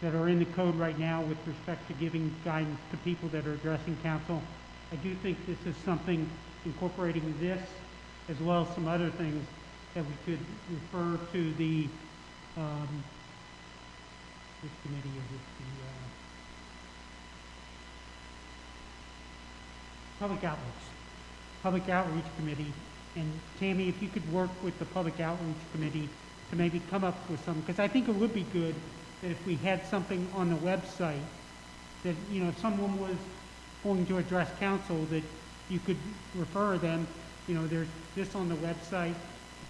that are in the code right now with respect to giving guidance to people that are addressing council. I do think this is something incorporating this as well as some other things that we could refer to the which committee is it? The Public Outreach Committee. And Tammy, if you could work with the Public Outreach Committee to maybe come up with some, because I think it would be good that if we had something on the website, that, if someone was going to address council, that you could refer them, there's this on the website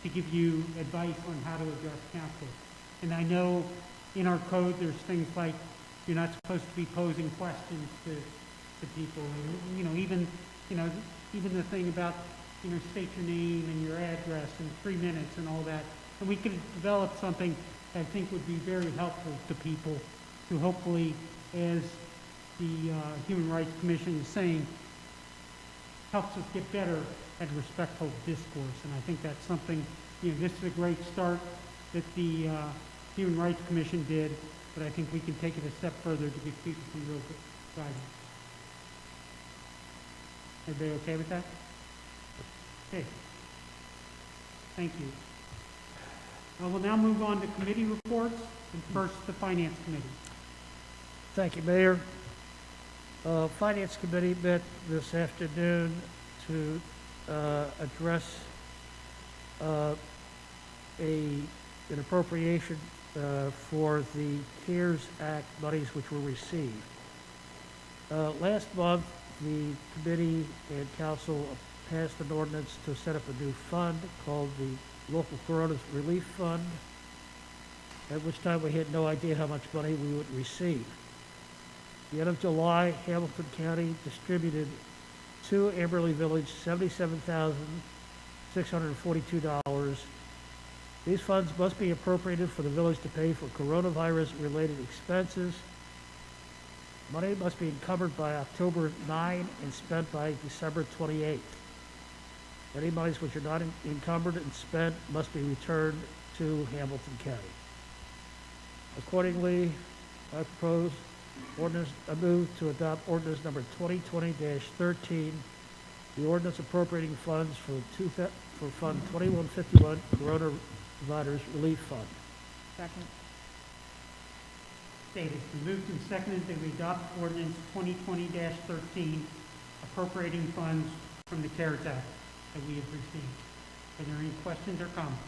to give you advice on how to address council. And I know in our code, there's things like you're not supposed to be posing questions to people. And, even the thing about, state your name and your address in 3 minutes and all that. And we could develop something that I think would be very helpful to people to hopefully, as the Human Rights Commission is saying, helps us get better at respectful discourse. And I think that's something, this is a great start that the Human Rights Commission did, but I think we can take it a step further to give people some real good guidance. Everybody okay with that? Okay. Thank you. We'll now move on to committee reports, and first the Finance Committee. Thank you, Mayor. Finance Committee met this afternoon to address an appropriation for the CARES Act monies which were received. Last month, the committee and council passed an ordinance to set up a new fund called the Local Corona Relief Fund, at which time we had no idea how much money we would receive. At the end of July, Hamilton County distributed to Amberley Village $77,642. These funds must be appropriated for the village to pay for coronavirus-related expenses. Money must be encumbered by October 9 and spent by December 28. Any monies which are not encumbered and spent must be returned to Hamilton County. Accordingly, I move to adopt ordinance number 2020-13, the ordinance appropriating funds for Fund 2151 Coronavirus Relief Fund. Second. Okay, it's been moved and seconded that we adopt ordinance 2020-13, appropriating funds from the CARES Act that we have received. Are there any questions or comments?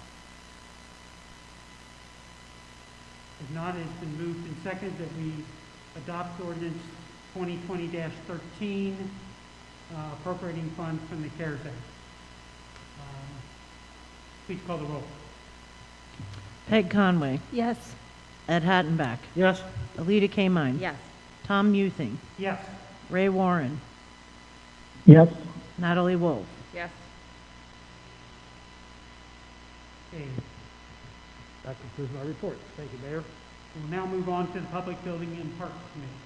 If not, it's been moved and seconded that we adopt ordinance 2020-13, appropriating funds from the CARES Act. Please call the roll. Peg Conway. Yes. Ed Hattenbach. Yes. Alita Kamine. Yes. Tom Muething. Yes. Ray Warren. Yes. Natalie Wolf. Yes. Okay. That concludes my report. Thank you, Mayor. We'll now move on to the Public Building and Parks Committee.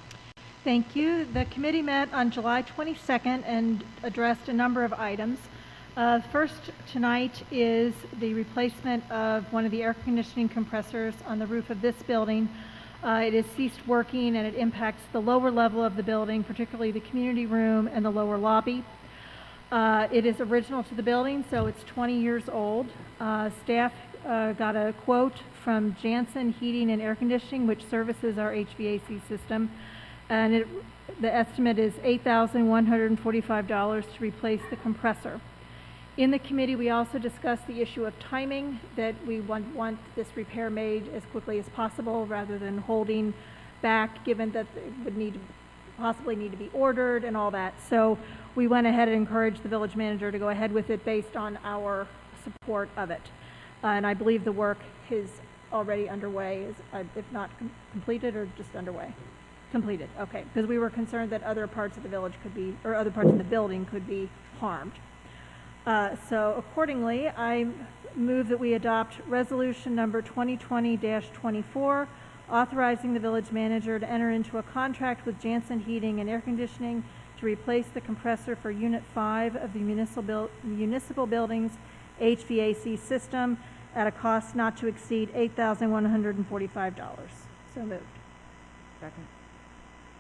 Thank you. The committee met on July 22nd and addressed a number of items. First tonight is the replacement of one of the air conditioning compressors on the roof of this building. It has ceased working and it impacts the lower level of the building, particularly the community room and the lower lobby. It is original to the building, so it's 20 years old. Staff got a quote from Janssen Heating and Air Conditioning, which services our HVAC system, and the estimate is $8,145 to replace the compressor. In the committee, we also discussed the issue of timing, that we want this repair made as quickly as possible rather than holding back, given that it would possibly need to be ordered and all that. So we went ahead and encouraged the village manager to go ahead with it based on our support of it. And I believe the work is already underway, if not completed or just underway. Completed, okay, because we were concerned that other parts of the village could be, or other parts of the building could be harmed. So accordingly, I move that we adopt resolution number 2020-24, authorizing the village manager to enter into a contract with Janssen Heating and Air Conditioning to replace the compressor for Unit 5 of the municipal building's HVAC system at a cost not to exceed $8,145. So moved. Second.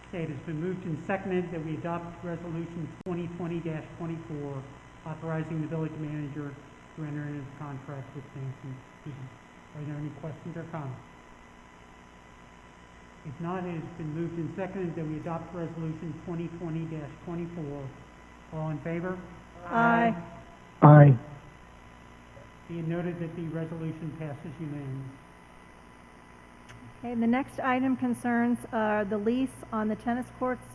Okay, it has been moved and seconded that we adopt resolution 2020-24, authorizing the village manager to enter into contract with Janssen Heating. Are there any questions or comments? If not, it has been moved and seconded that we adopt resolution 2020-24. All in favor? Aye. Aye. Be it noted that the resolution passes unanimously. Okay, the next item concerns the lease on the tennis courts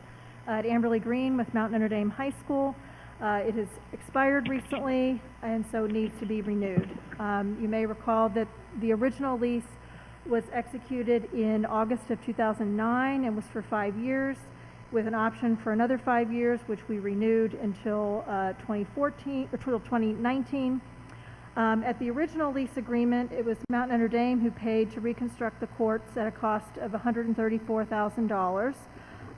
at Amberley Green with Mount Notre Dame High School. It has expired recently and so needs to be renewed. You may recall that the original lease was executed in August of 2009 and was for 5 years with an option for another 5 years, which we renewed until 2019. At the original lease agreement, it was Mount Notre Dame who paid to reconstruct the courts at a cost of $134,000.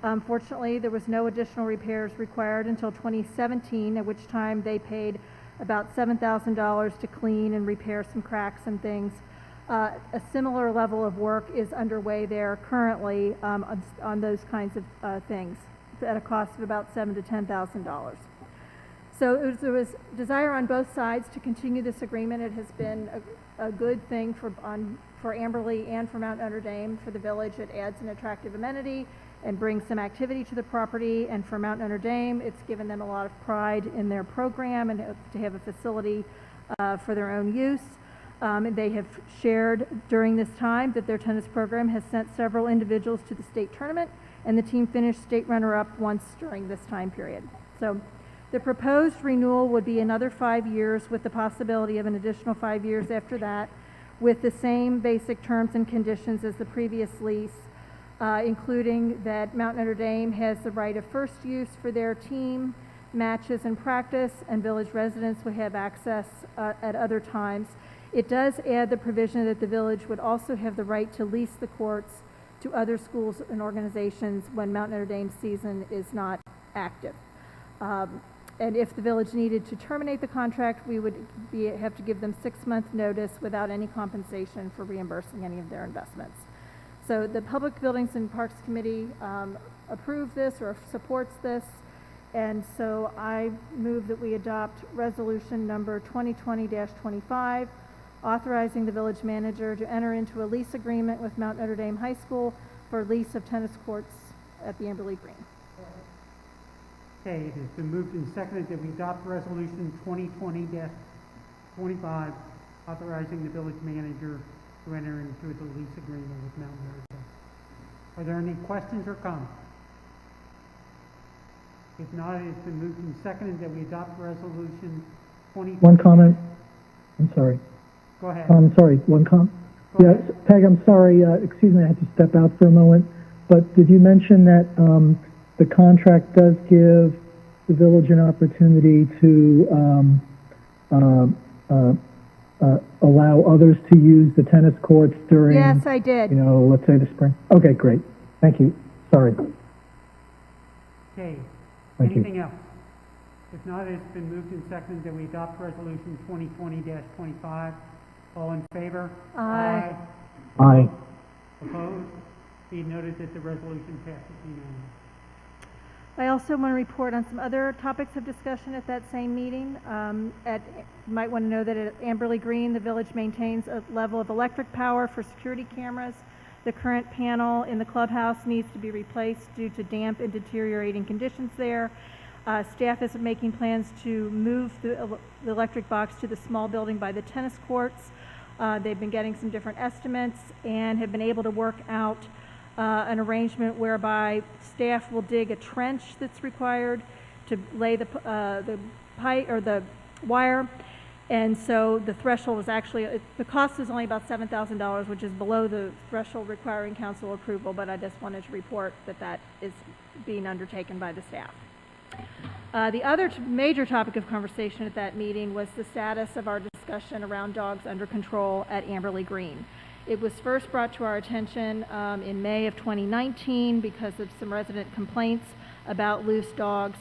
Unfortunately, there was no additional repairs required until 2017, at which time they paid about $7,000 to clean and repair some cracks and things. A similar level of work is underway there currently on those kinds of things at a cost of about $7,000 to $10,000. So there was desire on both sides to continue this agreement. It has been a good thing for Amberley and for Mount Notre Dame. For the village, it adds an attractive amenity and brings some activity to the property. And for Mount Notre Dame, it's given them a lot of pride in their program and to have a facility for their own use. They have shared during this time that their tennis program has sent several individuals to the state tournament, and the team finished state runner-up once during this time period. So the proposed renewal would be another 5 years with the possibility of an additional 5 years after that, with the same basic terms and conditions as the previous lease, including that Mount Notre Dame has the right of first use for their team, matches, and practice, and village residents would have access at other times. It does add the provision that the village would also have the right to lease the courts to other schools and organizations when Mount Notre Dame's season is not active. And if the village needed to terminate the contract, we would have to give them 6-month notice without any compensation for reimbursing any of their investments. So the Public Buildings and Parks Committee approved this or supports this, and so I move that we adopt resolution number 2020-25, authorizing the village manager to enter into a lease agreement with Mount Notre Dame High School for lease of tennis courts at the Amberley Green. Okay, it has been moved and seconded that we adopt resolution 2020-25, authorizing the village manager to enter into the lease agreement with Mount Notre Dame. Are there any questions or comments? If not, it has been moved and seconded that we adopt resolution 2020. One comment. I'm sorry. Go ahead. I'm sorry. One comment. Yes, Peg, I'm sorry. Excuse me, I had to step out for a moment. But did you mention that the contract does give the village an opportunity to allow others to use the tennis courts during, Yes, I did. Let's say the spring? Okay, great. Thank you. Sorry. Okay, Thank you. anything else? If not, it's been moved and seconded that we adopt resolution 2020-25. All in favor? Aye. Aye. Opposed? Be noted that the resolution passes unanimously. I also want to report on some other topics of discussion at that same meeting. You might want to know that at Amberley Green, the village maintains a level of electric power for security cameras. The current panel in the clubhouse needs to be replaced due to damp and deteriorating conditions there. Staff is making plans to move the electric box to the small building by the tennis courts. They've been getting some different estimates and have been able to work out an arrangement whereby staff will dig a trench that's required to lay the pipe or the wire, and so the threshold is actually the cost is only about $7,000, which is below the threshold requiring council approval. But I just wanted to report that that is being undertaken by the staff. The other major topic of conversation at that meeting was the status of our discussion around dogs under control at Amberley Green. It was first brought to our attention in May of 2019 because of some resident complaints about loose dogs.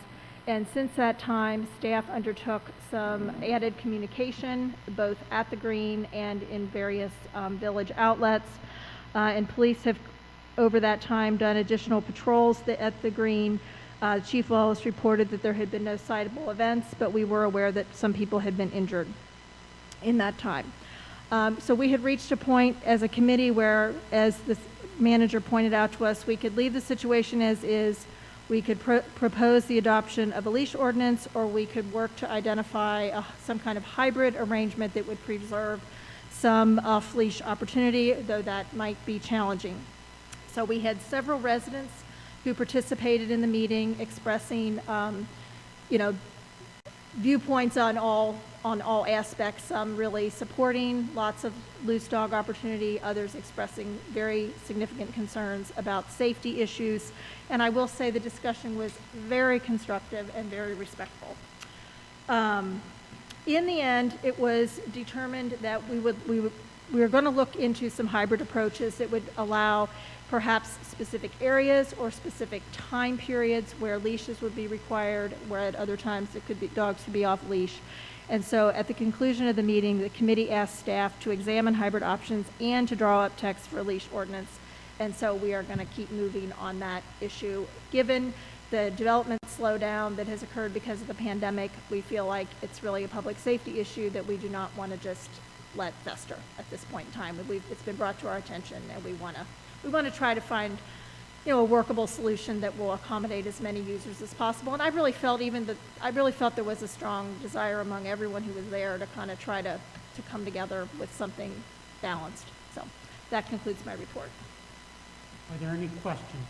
And since that time, staff undertook some added communication, both at the Green and in various village outlets. And police have, over that time, done additional patrols at the Green. Chief Wallace reported that there had been no citable events, but we were aware that some people had been injured in that time. So we had reached a point as a committee where, as the manager pointed out to us, we could leave the situation as is, we could propose the adoption of a leash ordinance, or we could work to identify some kind of hybrid arrangement that would preserve some off-leash opportunity, though that might be challenging. So we had several residents who participated in the meeting expressing, viewpoints on all aspects, some really supporting lots of loose dog opportunity, others expressing very significant concerns about safety issues. And I will say the discussion was very constructive and very respectful. In the end, it was determined that we were going to look into some hybrid approaches that would allow perhaps specific areas or specific time periods where leashes would be required, where at other times dogs could be off leash. And so at the conclusion of the meeting, the committee asked staff to examine hybrid options and to draw up text for a leash ordinance. And so we are going to keep moving on that issue. Given the development slowdown that has occurred because of the pandemic, we feel like it's really a public safety issue that we do not want to just let fester at this point in time. It's been brought to our attention, and we want to try to find, a workable solution that will accommodate as many users as possible. And I really felt there was a strong desire among everyone who was there to kind of try to come together with something balanced. So that concludes my report. Are there any questions?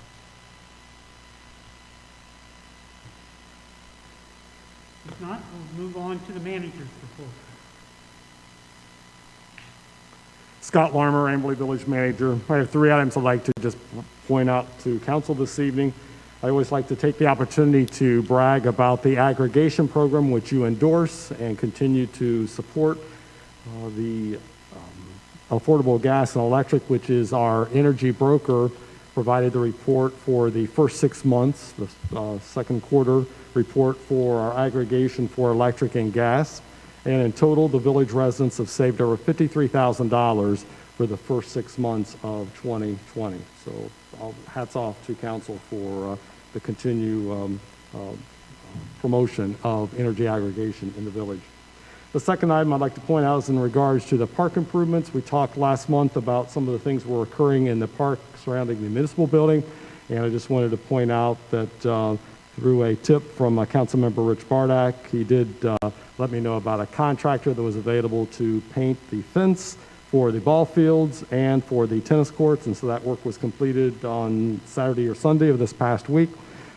If not, we'll move on to the manager's report. Scot Lahrmer, Amberley Village Manager. I have 3 items I'd like to just point out to council this evening. I always like to take the opportunity to brag about the aggregation program, which you endorse and continue to support. The affordable gas and electric, which is our energy broker, provided the report for the first 6 months, the second quarter report for our aggregation for electric and gas. And in total, the village residents have saved over $53,000 for the first 6 months of 2020. So hats off to council for the continued promotion of energy aggregation in the village. The second item I'd like to point out is in regards to the park improvements. We talked last month about some of the things that were occurring in the park surrounding the municipal building, and I just wanted to point out that through a tip from Councilmember Rich Bardak, he did let me know about a contractor that was available to paint the fence for the ball fields and for the tennis courts, and so that work was completed on Saturday or Sunday of this past week.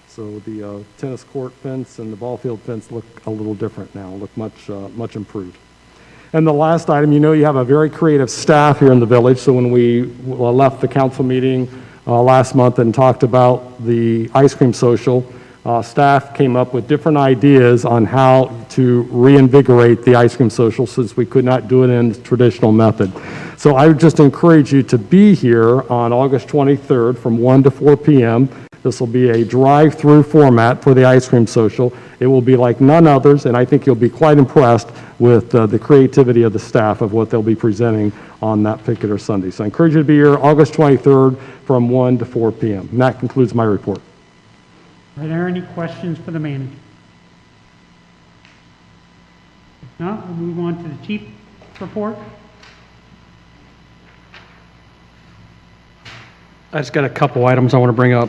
So the tennis court fence and the ball field fence look a little different now, look much improved. And the last item, you have a very creative staff here in the village, so when we left the council meeting last month and talked about the ice cream social, staff came up with different ideas on how to reinvigorate the ice cream social since we could not do it in the traditional method. So I would just encourage you to be here on August 23rd from 1 to 4 p.m. This will be a drive-through format for the ice cream social. It will be like none others, and I think you'll be quite impressed with the creativity of the staff of what they'll be presenting on that particular Sunday. So I encourage you to be here August 23rd from 1 to 4 p.m. And that concludes my report. Are there any questions for the manager? If not, we'll move on to the chief's report. I just got a couple items I want to bring up.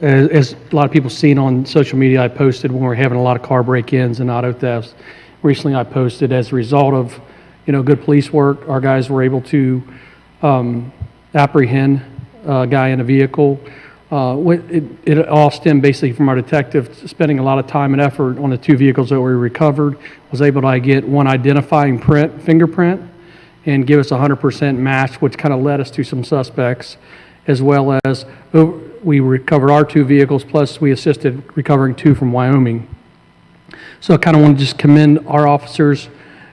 As a lot of people seen on social media, I posted when we were having a lot of car break-ins and auto thefts. Recently, I posted as a result of, good police work, our guys were able to apprehend a guy in a vehicle. It all stemmed basically from our detective spending a lot of time and effort on the 2 vehicles that we recovered, was able to get one identifying fingerprint and give us a 100% match, which kind of led us to some suspects, as well as we recovered our 2 vehicles, plus we assisted recovering 2 from Wyoming. So I kind of want to just commend our officers,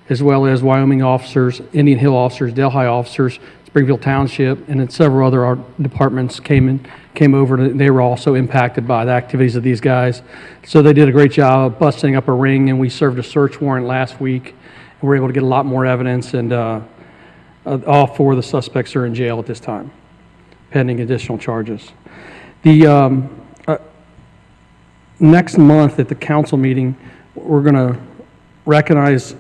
as well as Wyoming officers, Indian Hill officers, Delhi officers, Springfield Township, and then several other departments came over. And they were also impacted by the activities of these guys. So they did a great job of busting up a ring, and we served a search warrant last week. And we were able to get a lot more evidence, and all 4 of the suspects are in jail at this time, pending additional charges. The next month at the council meeting, we're going to recognize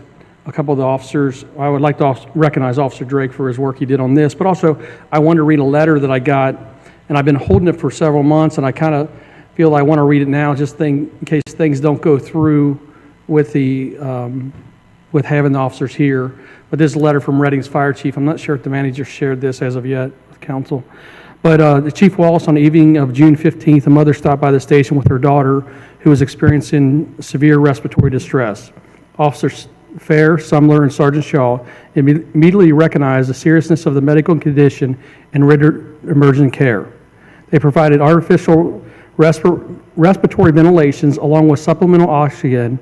a couple of the officers. I would like to recognize Officer Drake for his work he did on this, but also I wanted to read a letter that I got, and I've been holding it for several months, and I kind of feel I want to read it now just in case things don't go through with the with having the officers here. But this is a letter from Reading's fire chief. I'm not sure if the manager shared this as of yet with council. But the Chief Wallace, on the evening of June 15th, a mother stopped by the station with her daughter who was experiencing severe respiratory distress. Officers Fair, Sumler, and Sergeant Shaw immediately recognized the seriousness of the medical condition and rendered emergent care. They provided artificial respiratory ventilations along with supplemental oxygen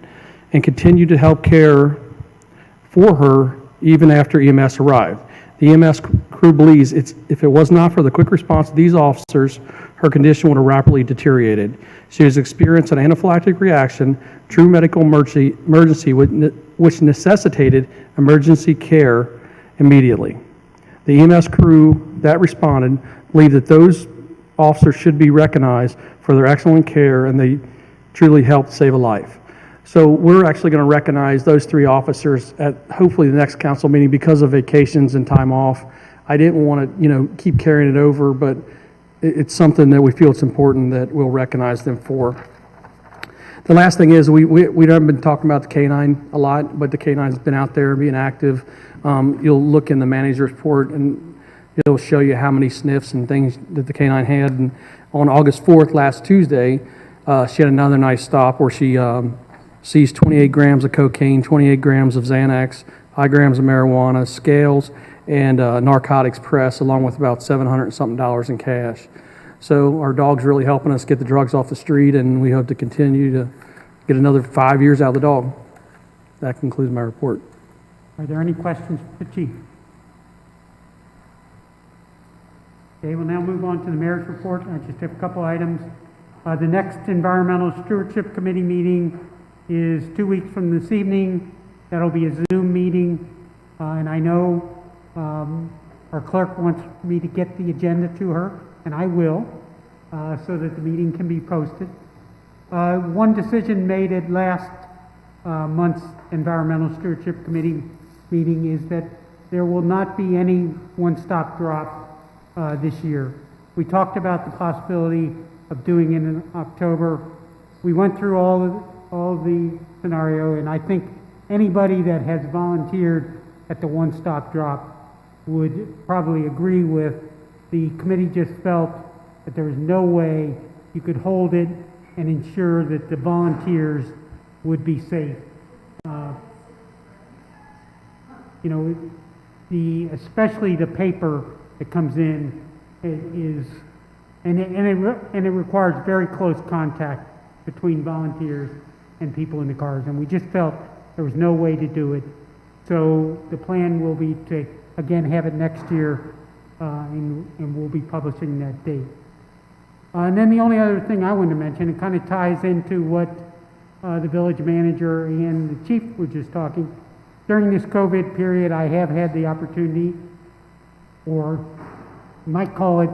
and continued to help care for her even after EMS arrived. The EMS crew believes if it was not for the quick response of these officers, her condition would have rapidly deteriorated. She has experienced an anaphylactic reaction, true medical emergency which necessitated emergency care immediately. The EMS crew that responded believe that those officers should be recognized for their excellent care, and they truly helped save a life. So we're actually going to recognize those 3 officers at hopefully the next council meeting because of vacations and time off. I didn't want to, keep carrying it over, but it's something that we feel it's important that we'll recognize them for. The last thing is we haven't been talking about the K-9 a lot, but the K-9's been out there being active. You'll look in the manager's report and it'll show you how many sniffs and things that the K-9 had. And on August 4th, last Tuesday, she had another nice stop where she seized 28 grams of cocaine, 28 grams of Xanax, 5 grams of marijuana, scales, and narcotics press, along with about $700 and something in cash. So our dog's really helping us get the drugs off the street, and we hope to continue to get another 5 years out of the dog. That concludes my report. Are there any questions for the chief? Okay, we'll now move on to the mayor's report. I just have a couple items. The next Environmental Stewardship Committee meeting is 2 weeks from this evening. That'll be a Zoom meeting, and I know our clerk wants me to get the agenda to her, and I will, so that the meeting can be posted. One decision made at last month's Environmental Stewardship Committee meeting is that there will not be any one-stop drop this year. We talked about the possibility of doing it in October. We went through all the scenario, and I think anybody that has volunteered at the one-stop drop would probably agree with the committee. Just felt that there was no way you could hold it and ensure that the volunteers would be safe. Especially the paper that comes in and it requires very close contact between volunteers and people in the cars, and we just felt there was no way to do it. So the plan will be to again have it next year, and we'll be publishing that date. And then the only other thing I wanted to mention, it kind of ties into what the village manager and the chief were just talking. During this COVID period, I have had the opportunity, or you might call it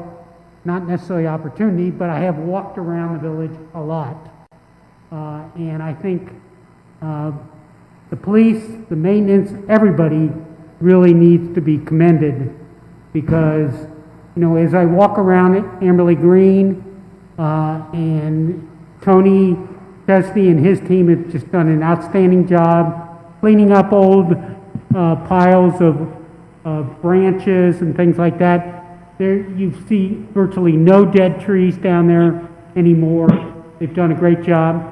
not necessarily opportunity, but I have walked around the village a lot. And I think the police, the maintenance, everybody really needs to be commended, because, as I walk around it, Amberley Green, and Tony Chesney and his team have just done an outstanding job cleaning up old piles of branches and things like that. There you see virtually no dead trees down there anymore. They've done a great job.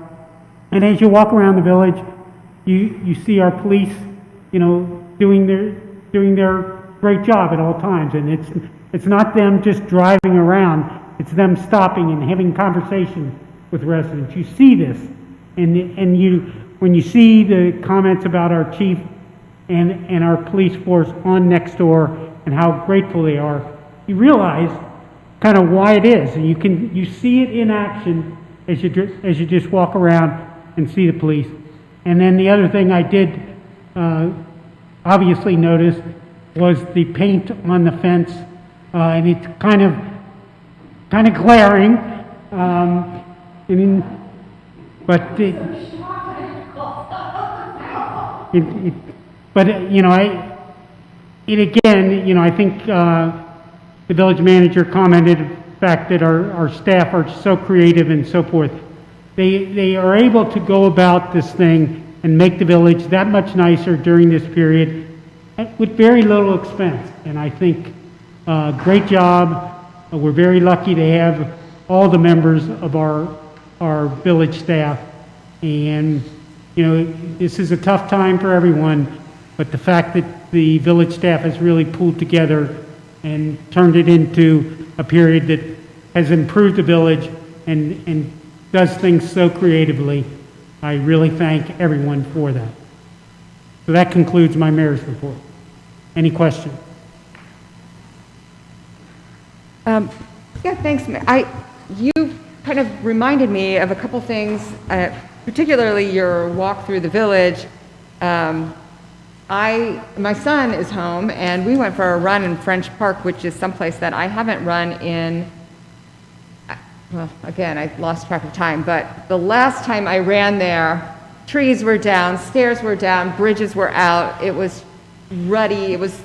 And as you walk around the village, you see our police, doing their great job at all times. And it's not them just driving around. It's them stopping and having conversation with residents. You see this, and when you see the comments about our chief and our police force on next door and how grateful they are, you realize kind of why it is, and you see it in action as you just walk around and see the police. And then the other thing I did obviously notice was the paint on the fence, and it's kind of glaring. I think the village manager commented the fact that our staff are so creative and so forth. They are able to go about this thing and make the village that much nicer during this period with very little expense. And I think, great job. We're very lucky to have all the members of our village staff. And, you know, this is a tough time for everyone, but the fact that the village staff has really pulled together and turned it into a period that has improved the village and does things so creatively, I really thank everyone for that. So that concludes my mayor's report. Any questions? Yeah, thanks. You kind of reminded me of a couple things, particularly your walk through the village. My son is home, and we went for a run in French Park, which is someplace that I haven't run in. Well, again, I lost track of time, but the last time I ran there, trees were down, stairs were down, bridges were out. It was ruddy. It was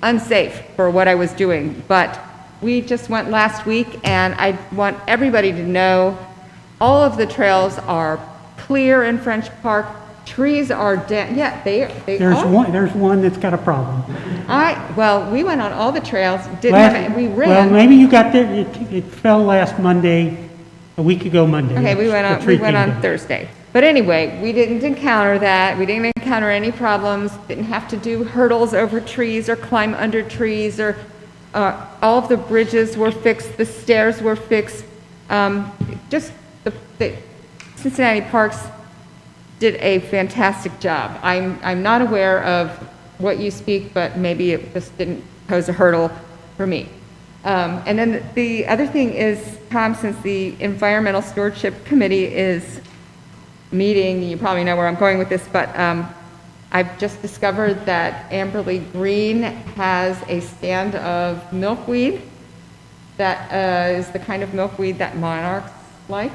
unsafe for what I was doing. But we just went last week, and I want everybody to know all of the trails are clear in French Park. Trees are down. Yeah, they There's one that's got a problem. Well, we went on all the trails. We ran. Well, maybe you got there, it fell last Monday, a week ago Monday. Okay, we went on Thursday. But anyway, we didn't encounter that. We didn't encounter any problems. Didn't have to do hurdles over trees or climb under trees, or all of the bridges were fixed. The stairs were fixed. Just the Cincinnati Parks did a fantastic job. I'm not aware of what you speak, but maybe it just didn't pose a hurdle for me. And then the other thing is, Tom, since the Environmental Stewardship Committee is meeting, you probably know where I'm going with this, but I've just discovered that Amberley Green has a stand of milkweed that is the kind of milkweed that monarchs like.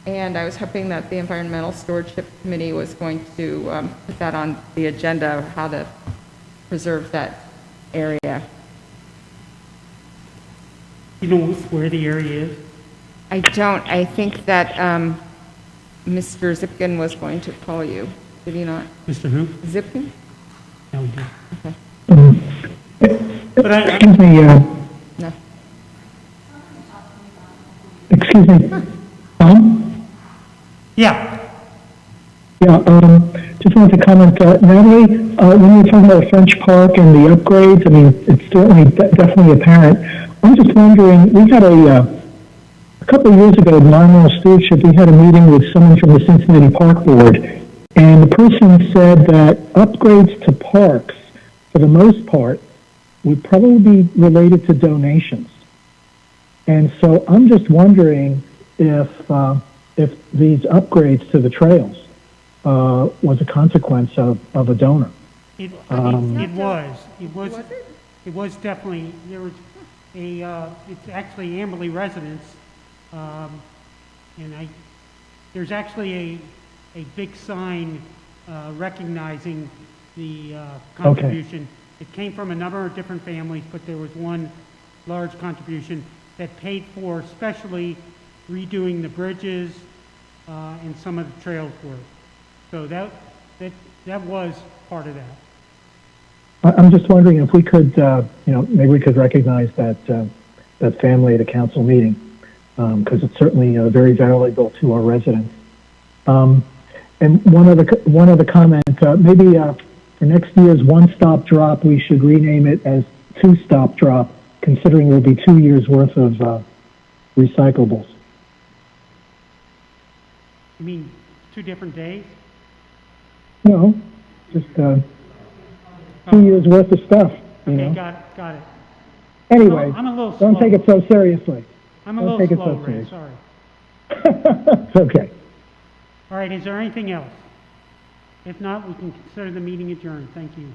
And I was hoping that the Environmental Stewardship Committee was going to put that on the agenda, how to preserve that area. You know where the area is? I don't. I think that Mr. Zipkin was going to call you. Did he not? Mr. who? Zipkin? No, he didn't. Okay. But Excuse me, No. excuse me, Tom? Yeah. Yeah, just wanted to comment, Natalie, when you were talking about French Park and the upgrades, I mean, it's certainly definitely apparent. I'm just wondering, we had a couple of years ago, in environmental stewardship, we had a meeting with someone from the Cincinnati Park Board, and the person said that upgrades to parks, for the most part, would probably be related to donations. And so I'm just wondering if these upgrades to the trails was a consequence of a donor. It was definitely, there was it's actually Amberley residents, and there's actually a big sign recognizing the contribution. It came from a number of different families, but there was one large contribution that paid for especially redoing the bridges and some of the trails work. So that was part of that. I'm just wondering if we could, maybe we could recognize that family at a council meeting, because it's certainly very valuable to our residents. And one other comment, maybe for next year's one-stop drop, we should rename it as two-stop drop, considering there'll be 2 years worth of recyclables. You mean 2 different days? No, just 2 years worth of stuff. Okay, got it. Anyway, I'm a little don't slow. take it so seriously. I'm a Don't little take it slow, so Ray, serious. sorry. It's okay. All right, is there anything else? If not, we can consider the meeting adjourned. Thank you.